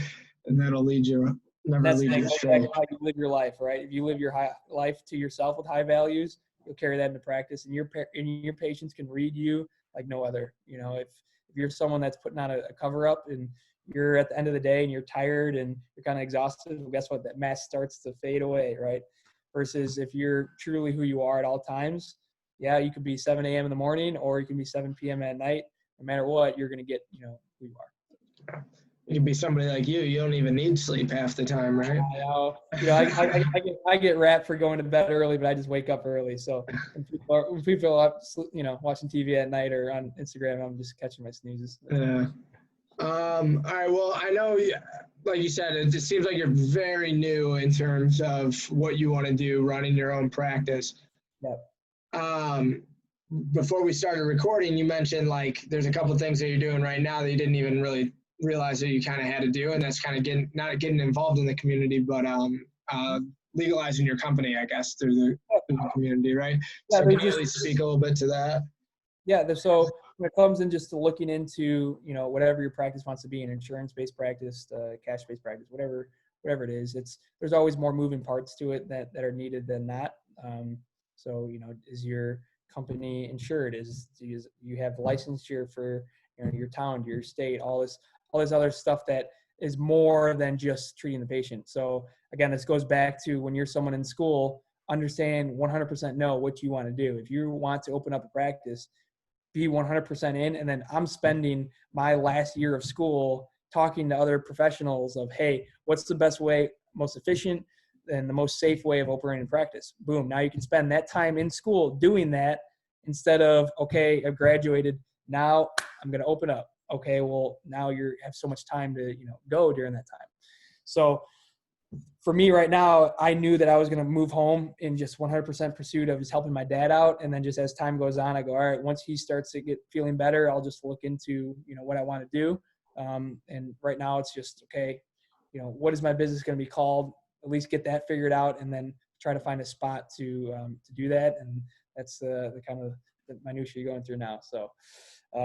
that'll lead you. Never lead you astray. That's how you live your life, right? If you live your life to yourself with high values, you'll carry that into practice, and your patients can read you like no other. If you're someone that's putting on a cover up and you're at the end of the day and you're tired and you're kind of exhausted, well, guess what? That mask starts to fade away, right? Versus if you're truly who you are at all times, yeah, you could be 7 a.m. in the morning or you can be 7 p.m. at night. No matter what, you're going to get, who you are. You can be somebody like you. You don't even need sleep half the time, right? I know. I get wrapped for going to bed early, but I just wake up early. So when people are up, watching TV at night or on Instagram, I'm just catching my snoozes. Yeah. All right. Well, I know, like you said, it just seems like you're very new in terms of what you want to do, running your own practice. Yep. Before we started recording, you mentioned there's a couple of things that you're doing right now that you didn't even really realize that you kind of had to do, and that's kind of not getting involved in the community, but legalizing your company, I guess, through the community, right? Yeah, so can you at least speak a little bit to that? Yeah. So when it comes in just to looking into, whatever your practice wants to be, an insurance-based practice, cash-based practice, whatever it is, there's always more moving parts to it that are needed than not. So, is your company insured? Do you have licensure for your town, your state, all this other stuff that is more than just treating the patient. So again, this goes back to when you're someone in school, understand 100% know what you want to do. If you want to open up a practice, be 100% in. And then I'm spending my last year of school talking to other professionals of, hey, what's the best way, most efficient, and the most safe way of operating practice? Boom. Now you can spend that time in school doing that instead of, okay, I've graduated. Now I'm going to open up. Okay, well, now you have so much time to, go during that time. So for me right now, I knew that I was going to move home in just 100% pursuit of just helping my dad out. And then just as time goes on, I go, all right, once he starts to get feeling better, I'll just look into, what I want to do. And right now it's just, okay, what is my business going to be called? At least get that figured out and then try to find a spot to do that. And that's the kind of the minutiae you're going through now. So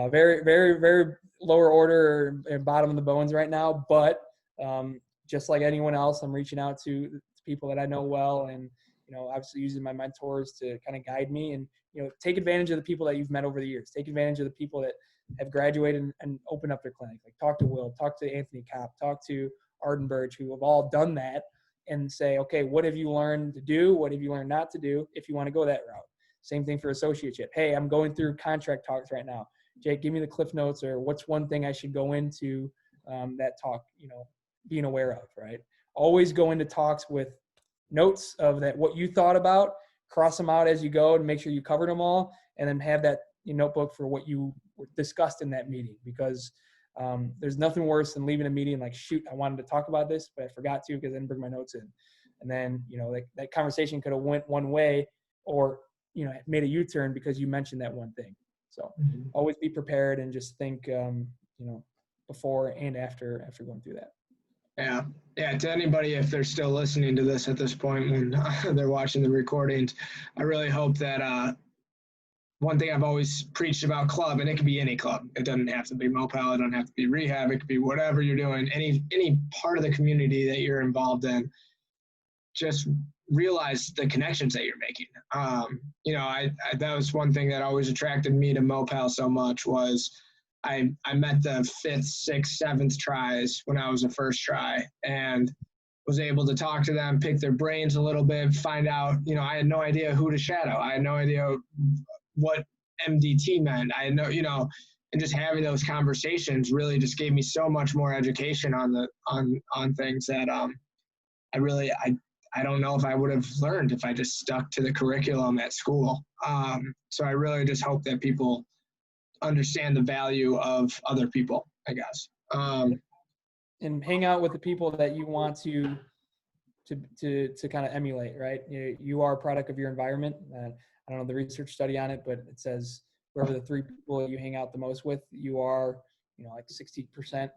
very, very, very lower order and bottom of the bones right now. But just like anyone else, I'm reaching out to people that I know well and, obviously using my mentors to kind of guide me and, take advantage of the people that you've met over the years. Take advantage of the people that have graduated and opened up their clinic. Like talk to Will, talk to Anthony Kopp, talk to Ardenberg, who have all done that, and say, okay, what have you learned to do? What have you learned not to do if you want to go that route? Same thing for associateship. Hey, I'm going through contract talks right now. Jake, give me the cliff notes, or what's one thing I should go into that talk, being aware of, right? Always go into talks with notes of that, what you thought about, cross them out as you go and make sure you covered them all, and then have that notebook for what you discussed in that meeting, because there's nothing worse than leaving a meeting like, shoot, I wanted to talk about this, but I forgot to because I didn't bring my notes in. And then, that conversation could have went one way or, made a U-turn because you mentioned that one thing. So always be prepared and just think, before and after going through that. Yeah. To anybody, if they're still listening to this at this point when they're watching the recordings, I really hope that one thing I've always preached about club, and it could be any club. It doesn't have to be Mopal. It doesn't have to be rehab. It could be whatever you're doing. Any part of the community that you're involved in, just realize the connections that you're making. That was one thing that always attracted me to Mopal so much was I met the 5th, 6th, 7th tries when I was a first try and was able to talk to them, pick their brains a little bit, find out, I had no idea who to shadow. I had no idea what MDT meant. I had no, and just having those conversations really just gave me so much more education on things that I don't know if I would have learned if I just stuck to the curriculum at school. So I really just hope that people understand the value of other people, I guess. and hang out with the people that you want to kind of emulate, right? You are a product of your environment. I don't know the research study on it, but it says whoever the 3 people you hang out the most with, you are, like 60%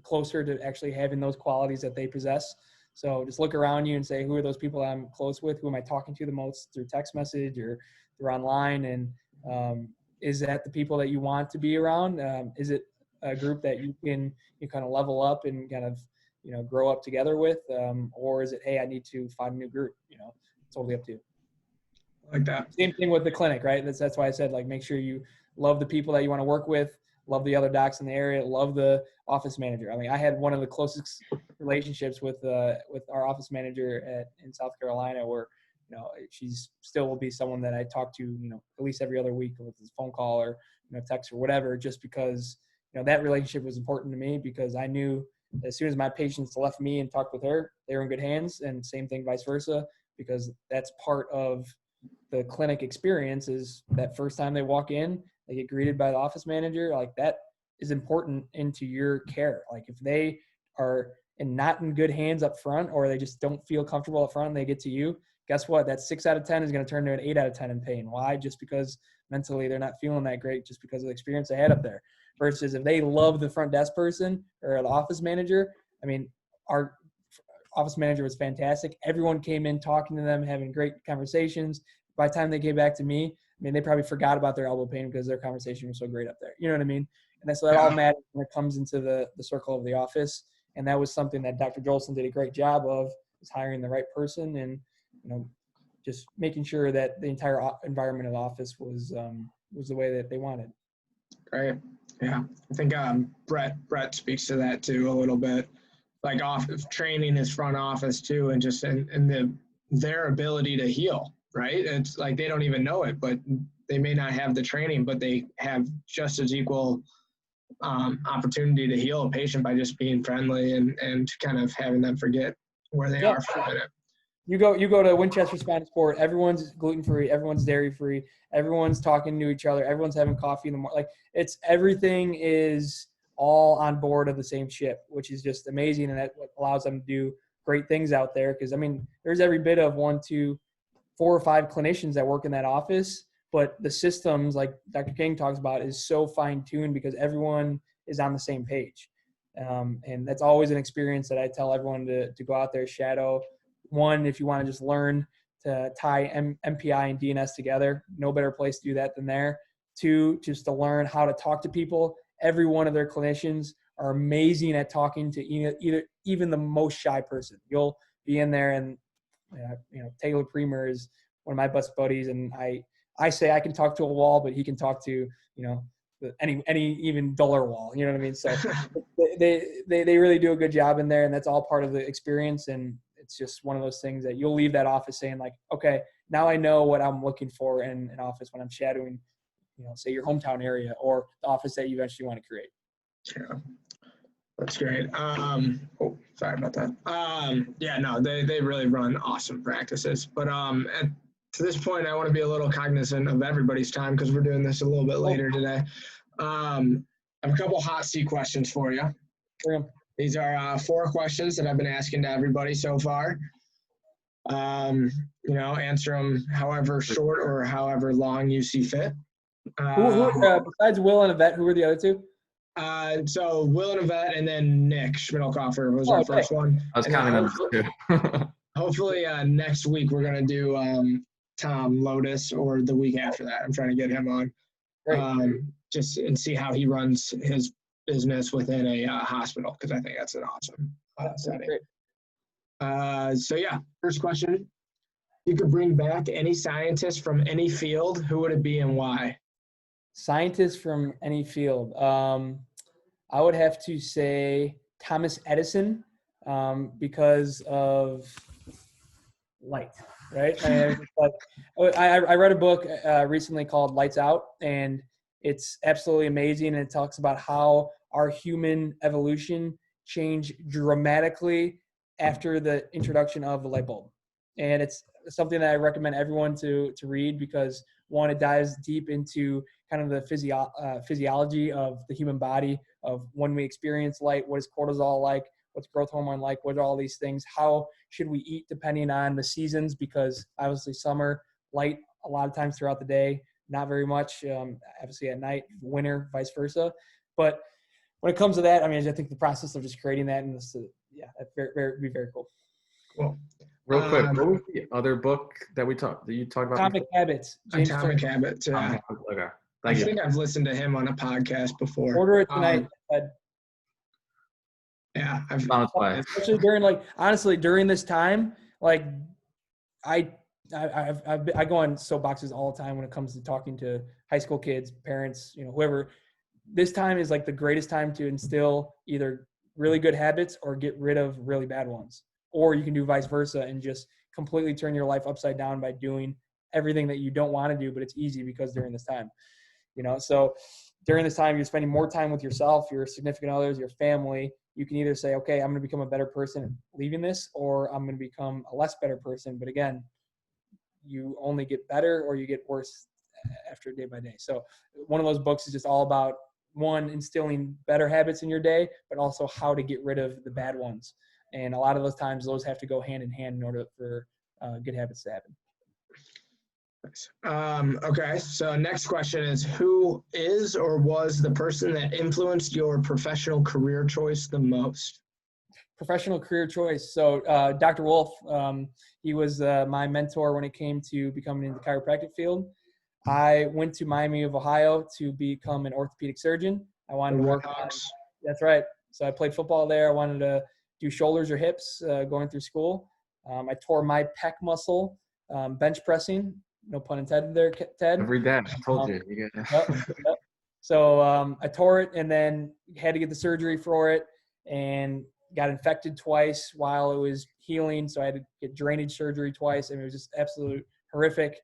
closer to actually having those qualities that they possess. So just look around you and say, who are those people I'm close with? Who am I talking to the most through text message or through online? And is that the people that you want to be around? Is it a group that you kind of level up and kind of, grow up together with? Or is it, hey, I need to find a new group? Totally up to you. Like that. Same thing with the clinic, right? That's why I said, like, make sure you love the people that you want to work with, love the other docs in the area, love the office manager. I mean, I had one of the closest relationships with our office manager in South Carolina, where, she's still will be someone that I talk to, at least every other week with a phone call or, text or whatever, just because, that relationship was important to me, because I knew as soon as my patients left me and talked with her, they were in good hands, and same thing vice versa, because that's part of the clinic experience. Is that first time they walk in, they get greeted by the office manager. Like, that is important into your care. Like, if they are not in good hands up front, or they just don't feel comfortable up front and they get to you, guess what? That 6 out of 10 is going to turn to an 8 out of 10 in pain. Why? Just because mentally they're not feeling that great, just because of the experience they had up there. Versus if they love the front desk person or the office manager. I mean, our office manager was fantastic. Everyone came in talking to them, having great conversations. By the time they came back to me, I mean, they probably forgot about their elbow pain because their conversation was so great up there. You know what I mean? And that's what all matters when it comes into the circle of the office. And that was something that Dr. Jolson did a great job of, is hiring the right person and, just making sure that the entire environment of the office was the way that they wanted. Great. Yeah. I think Brett speaks to that too a little bit, like training his front office too, and just in their ability to heal. Right? It's like they don't even know it, but they may not have the training, but they have just as equal opportunity to heal a patient by just being friendly and kind of having them forget where they are for a minute. You go to Winchester Spine Sport, everyone's gluten-free, everyone's dairy-free, everyone's talking to each other, everyone's having coffee in the morning. Like, everything is all on board of the same ship, which is just amazing, and that allows them to do great things out there. Because, I mean, there's every bit of 1, 2, 4 or 5 clinicians that work in that office, but the systems, like Dr. King talks about, is so fine-tuned because everyone is on the same page. And that's always an experience that I tell everyone to go out there, shadow. 1, if you want to just learn to tie MPI and DNS together, no better place to do that than there. 2, just to learn how to talk to people. Every one of their clinicians are amazing at talking to even the most shy person. You'll be in there and, Taylor Premer is one of my best buddies, and I say I can talk to a wall, but he can talk to, any even duller wall. You know what I mean? So they really do a good job in there, and that's all part of the experience. And it's just one of those things that you'll leave that office saying, like, okay, now I know what I'm looking for in an office when I'm shadowing, say your hometown area or the office that you eventually want to create. Yeah. That's great. Sorry about that. Yeah, no, they really run awesome practices. But to this point, I want to be a little cognizant of everybody's time because we're doing this a little bit later today. I have a couple hot seat questions for you. Sure. These are 4 questions that I've been asking to everybody so far. Answer them however short or however long you see fit. Who besides Will and Yvette, who were the other 2? So Will and Yvette, and then Nick Schmidlkoffer was our first one. I was counting them too. Hopefully next week we're going to do Tom Lotus, or the week after that. I'm trying to get him on just and see how he runs his business within a hospital, because I think that's an awesome setting. So yeah, first question. You could bring back any scientist from any field, who would it be and why? Scientists from any field. I would have to say Thomas Edison, because of light, right? I read a book recently called Lights Out, and it's absolutely amazing. And it talks about how our human evolution changed dramatically after the introduction of the light bulb. And it's something that I recommend everyone to read, because One, it dives deep into kind of the physiology of the human body, of when we experience light, what is cortisol like, what's growth hormone like, what are all these things, how should we eat depending on the seasons, because obviously summer, light a lot of times throughout the day, not very much, obviously at night, winter, vice versa. But when it comes to that, I mean, I think the process of just creating that, and this, that's be very cool. Cool. Real quick, what was the other book that you talked about? Atomic Habits. Atomic Habits. Yeah. Okay. I think I've listened to him on a podcast before. Order it tonight. Yeah, especially during honestly during this time, I go on soapboxes all the time when it comes to talking to high school kids, parents, whoever. This time is like the greatest time to instill either really good habits or get rid of really bad ones. Or you can do vice versa and just completely turn your life upside down by doing everything that you don't want to do, but it's easy because during this time, so during this time, you're spending more time with yourself, your significant others, your family. You can either say, okay, I'm going to become a better person leaving this, or I'm going to become a less better person. But again, you only get better or you get worse after day by day. So one of those books is just all about, one, instilling better habits in your day, but also how to get rid of the bad ones. And a lot of those times, those have to go hand in hand in order for good habits to happen. Okay, so next question is, who is or was the person that influenced your professional career choice the most? Professional career choice. So Dr. Wolf, he was my mentor when it came to becoming in the chiropractic field. I went to Miami of Ohio to become an orthopedic surgeon. I wanted to work on, that's right. So I played football there. I wanted to do shoulders or hips going through school. I tore my pec muscle bench pressing. No pun intended there, Ted. Every day, I told you. Yep. So I tore it and then had to get the surgery for it and got infected twice while it was healing. So I had to get drainage surgery twice. And it was just absolutely horrific.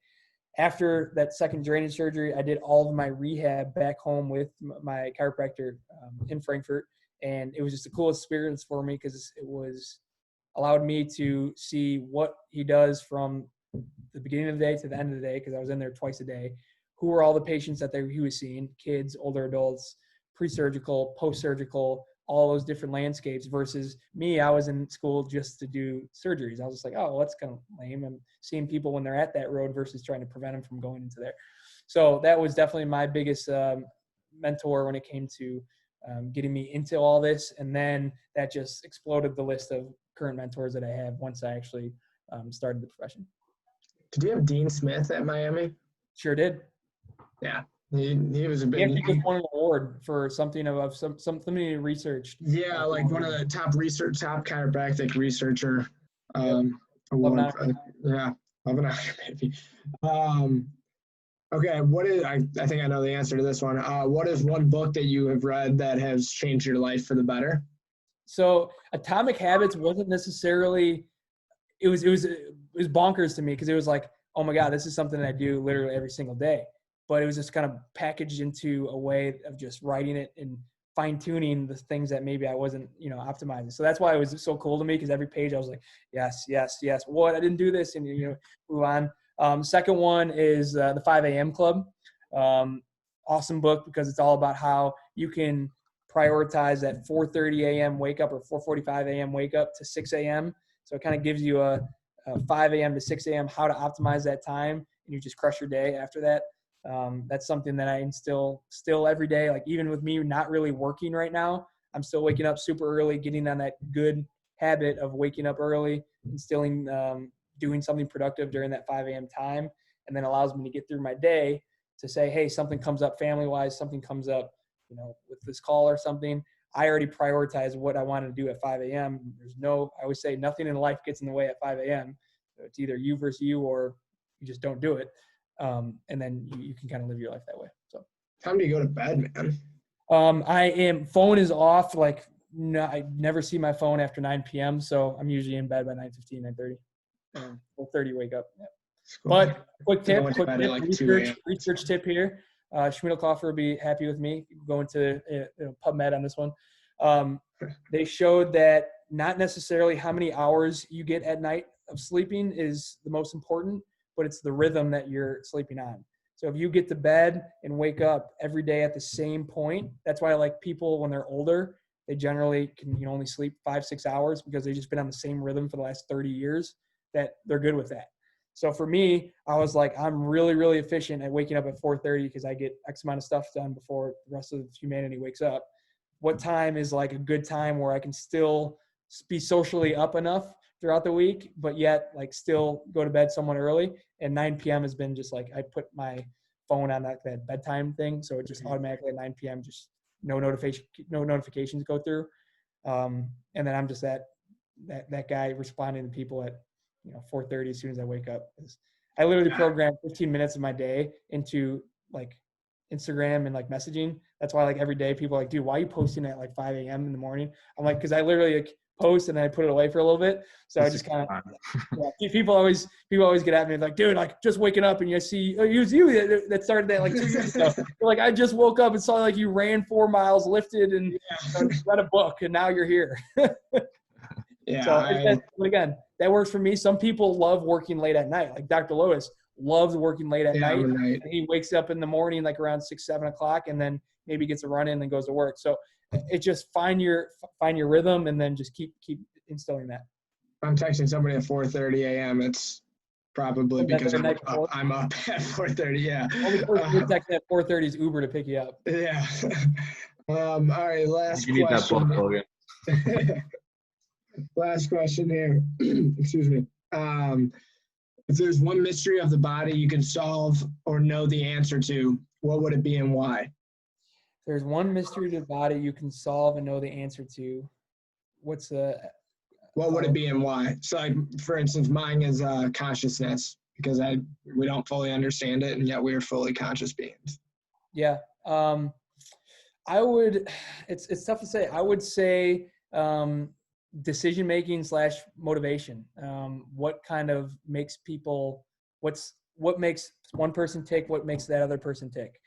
After that second drainage surgery, I did all of my rehab back home with my chiropractor in Frankfurt. And it was just the coolest experience for me because it allowed me to see what he does from the beginning of the day to the end of the day, because I was in there twice a day. Who were all the patients that he was seeing? Kids, older adults, pre-surgical, post-surgical, all those different landscapes, versus me, I was in school just to do surgeries. I was just like, oh, well, that's kind of lame. I'm seeing people when they're at that road versus trying to prevent them from going into there. So that was definitely my biggest mentor when it came to getting me into all this. And then that just exploded the list of current mentors that I have once I actually started the profession. Did you have Dean Smith at Miami? Sure did. Yeah, he was a big. He actually just won an award for something of something he researched. Yeah, like one of the top chiropractic researcher award. Yeah, of an hour maybe. Okay, what is? I think I know the answer to this one. What is one book that you have read that has changed your life for the better? So, Atomic Habits wasn't necessarily. It was bonkers to me because it was like, oh my God, this is something that I do literally every single day. But it was just kind of packaged into a way of just writing it and fine tuning the things that maybe I wasn't, optimizing. So that's why it was so cool to me, because every page I was like, yes. What? I didn't do this, and move on. Second one is the 5 a.m. Club. Awesome book because it's all about how you can prioritize that 4:30 a.m. wake up or 4:45 a.m. wake up to 6 a.m. So it kind of gives you a 5 a.m. to 6 a.m. how to optimize that time, and you just crush your day after that. That's something that I instill still every day. Like even with me not really working right now, I'm still waking up super early, getting on that good habit of waking up early, instilling, doing something productive during that 5 a.m. time, and then allows me to get through my day to say, hey, something comes up family-wise, something comes up, with this call or something. I already prioritize what I want to do at 5 a.m. I always say nothing in life gets in the way at 5 a.m. So it's either you versus you, or you just don't do it. And then you can kind of live your life that way. So time do you go to bed, man? Phone is off. No, I never see my phone after 9 p.m. So I'm usually in bed by 9:15, 9:30. 4:30 wake up. Yeah. Cool. But quick tip, research tip here. Schmiedelkoffer will be happy with me going to PubMed on this one. They showed that not necessarily how many hours you get at night of sleeping is the most important, but it's the rhythm that you're sleeping on. So if you get to bed and wake up every day at the same point, that's why like people when they're older, they generally can only sleep 5-6 hours because they've just been on the same rhythm for the last 30 years that they're good with that. So for me, I was like, I'm really, really efficient at waking up at 4:30 because I get X amount of stuff done before the rest of humanity wakes up. What time is like a good time where I can still be socially up enough throughout the week, but yet like still go to bed somewhat early? And 9 p.m. has been just like, I put my phone on that bedtime thing. So it just automatically at 9 p.m. just no notifications go through. And then I'm just that guy responding to people at 4:30 as soon as I wake up. I literally program 15 minutes of my day into like Instagram and like messaging. That's why like every day people are like, dude, why are you posting at like 5 a.m. in the morning? I'm like, because I literally like post and then I put it away for a little bit. So I just kind of people always get at me like, dude, like just waking up and you see it was you that started that like 2 years ago. Like I just woke up and saw like you ran 4 miles, lifted and read a book and now you're here. Yeah. So again, that works for me. Some people love working late at night. Like Dr. Lois loves working late at night. And he wakes up in the morning like around 6-7 o'clock and then maybe gets a run in and then goes to work. So it just find your rhythm and then just keep instilling that. If I'm texting somebody at 4:30 a.m., it's probably because I'm up at 4:30. Yeah. Only person you're texting at 4:30 is Uber to pick you up. Yeah. All right. Last you question. Need that book, Last question here. Excuse me. If there's one mystery of the body you can solve or know the answer to, what would it be and why? There's one mystery to the body you can solve and know the answer to. What would it be and why? So, like, for instance, mine is consciousness, because we don't fully understand it, and yet we are fully conscious beings. Yeah. It's tough to say. I would say decision making / motivation. What kind of makes people? What makes one person tick? What makes that other person tick?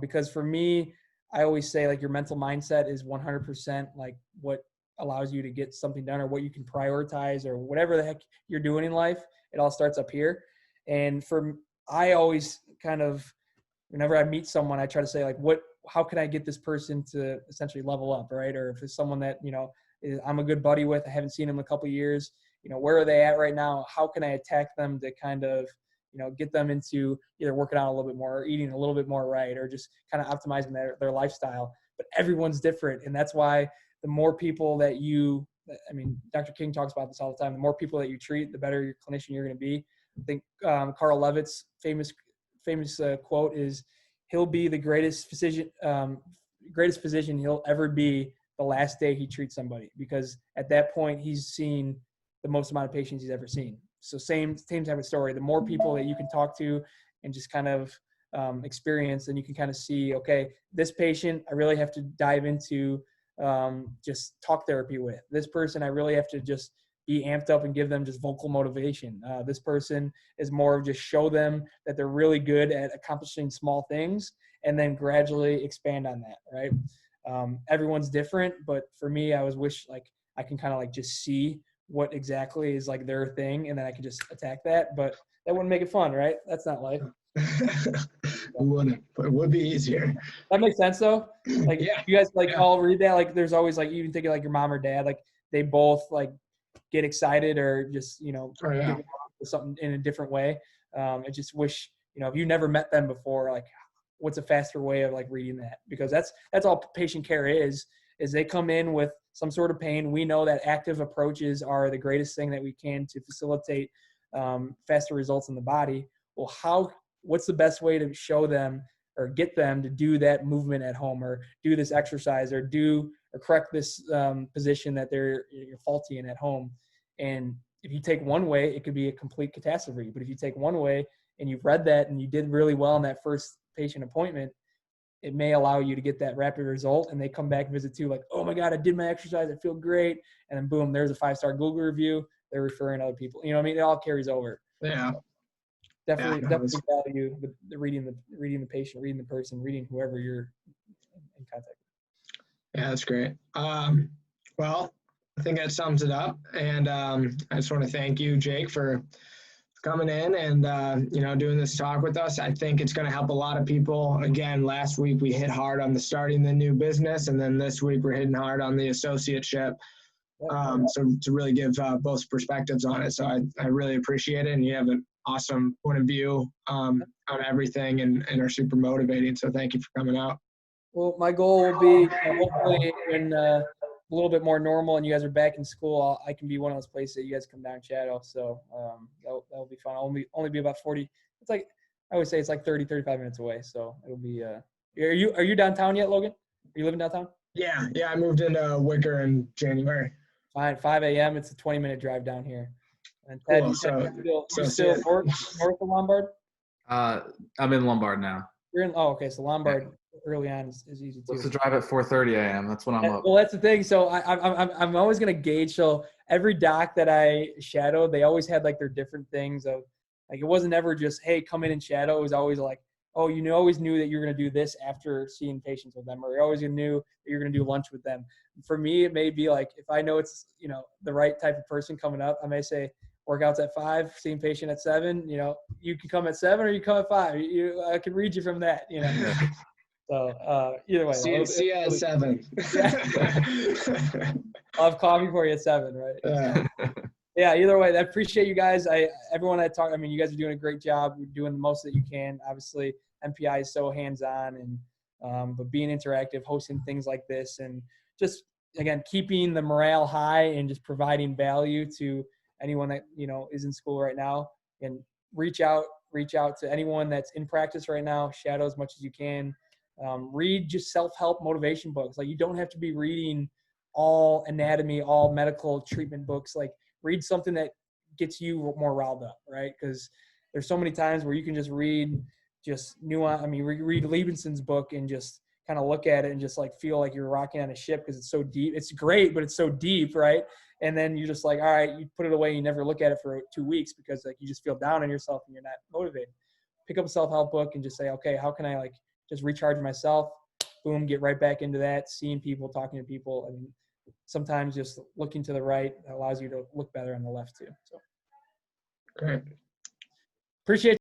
Because for me, I always say like your mental mindset is 100% like what allows you to get something done or what you can prioritize or whatever the heck you're doing in life. It all starts up here. And I always kind of, whenever I meet someone, I try to say like, how can I get this person to essentially level up, right? Or if it's someone that, I'm a good buddy with, I haven't seen them in a couple of years, where are they at right now? How can I attack them to kind of, get them into either working out a little bit more or eating a little bit more right, or just kind of optimizing their lifestyle. But everyone's different. And that's why the more people that Dr. King talks about this all the time, the more people that you treat, the better your clinician you're going to be. I think Carl Levitt's famous quote is, he'll be the greatest physician he'll ever be the last day he treats somebody, because at that point he's seen the most amount of patients he's ever seen. So same type of story. The more people that you can talk to and just kind of experience, then you can kind of see, okay, this patient I really have to dive into just talk therapy with. This person I really have to just be amped up and give them just vocal motivation. This person is more of just show them that they're really good at accomplishing small things and then gradually expand on that, right? Everyone's different, but for me, I always wish like I can kind of like just see what exactly is like their thing and then I could just attack that, but that wouldn't make it fun, right? That's not life. It wouldn't, but it would be easier. That makes sense though. Like you guys like all read that, like there's always like, even thinking like your mom or dad, like they both like get excited or just, something in a different way. I just wish, if you never met them before, like what's a faster way of like reading that? Because that's all patient care is they come in with some sort of pain. We know that active approaches are the greatest thing that we can to facilitate faster results in the body. Well, what's the best way to show them or get them to do that movement at home or do this exercise or correct this position that you're faulty in at home? And if you take one way, it could be a complete catastrophe. But if you take one way and you've read that and you did really well in that first patient appointment, it may allow you to get that rapid result. And they come back and visit too, like, oh my God, I did my exercise, I feel great. And then boom, there's a 5-star Google review. They're referring other people. You know what I mean? It all carries over. Yeah. So definitely value the reading the patient, reading the person, reading whoever you're in contact with. Yeah, that's great. Well, I think that sums it up. And I just want to thank you, Jake, for coming in and, doing this talk with us. I think it's going to help a lot of people. Again, last week we hit hard on the starting the new business, and then this week we're hitting hard on the associateship. So to really give both perspectives on it. So I really appreciate it. And you have an awesome point of view on everything and are super motivating. So thank you for coming out. Well, my goal will be hopefully when a little bit more normal and you guys are back in school, I can be one of those places that you guys come down Shadow. So that'll be fun. I'll only be about 40. It's like, I would say it's like 30, 35 minutes away. So it'll be, are you downtown yet, Logan? Are you living downtown? Yeah. I moved into Wicker in January. Fine. 5 a.m. It's a 20-minute drive down here. And Ted, cool. you still north of Lombard? I'm in Lombard now. You're in, okay. So Lombard early on is easy too. What's the drive at 4:30 a.m.? That's when I'm up. Well, that's the thing. So I'm always going to gauge. So every doc that I shadowed, they always had like their different things of like, it wasn't ever just, hey, come in and shadow. It was always like, oh, you always knew that you were going to do this after seeing patients with them, or you always knew that you're going to do lunch with them. For me, it may be like, if I know it's, the right type of person coming up, I may say workouts at 5, seeing patient at 7, you can come at 7 or you come at 5. I can read you from that, So either way. See you at 7. I'll have coffee for you at 7, right? Yeah, either way, I appreciate you guys. Everyone I talk, you guys are doing a great job. You're doing the most that you can. Obviously, MPI is so hands-on, and but being interactive, hosting things like this, and just, again, keeping the morale high and just providing value to anyone that, is in school right now. And reach out to anyone that's in practice right now. Shadow as much as you can. Read just self-help motivation books. Like, you don't have to be reading all anatomy, all medical treatment books. Like, read something that gets you more riled up, right? Because there's so many times where you can just read just nuance. Read Liebenson's book and just kind of look at it and just like feel like you're rocking on a ship because it's so deep. It's great, but it's so deep, right? And then you're just like, all right, you put it away. You never look at it for 2 weeks because like you just feel down on yourself and you're not motivated. Pick up a self-help book and just say, okay, how can I like just recharge myself? Boom, get right back into that. Seeing people, talking to people. Sometimes just looking to the right allows you to look better on the left too. So great. Appreciate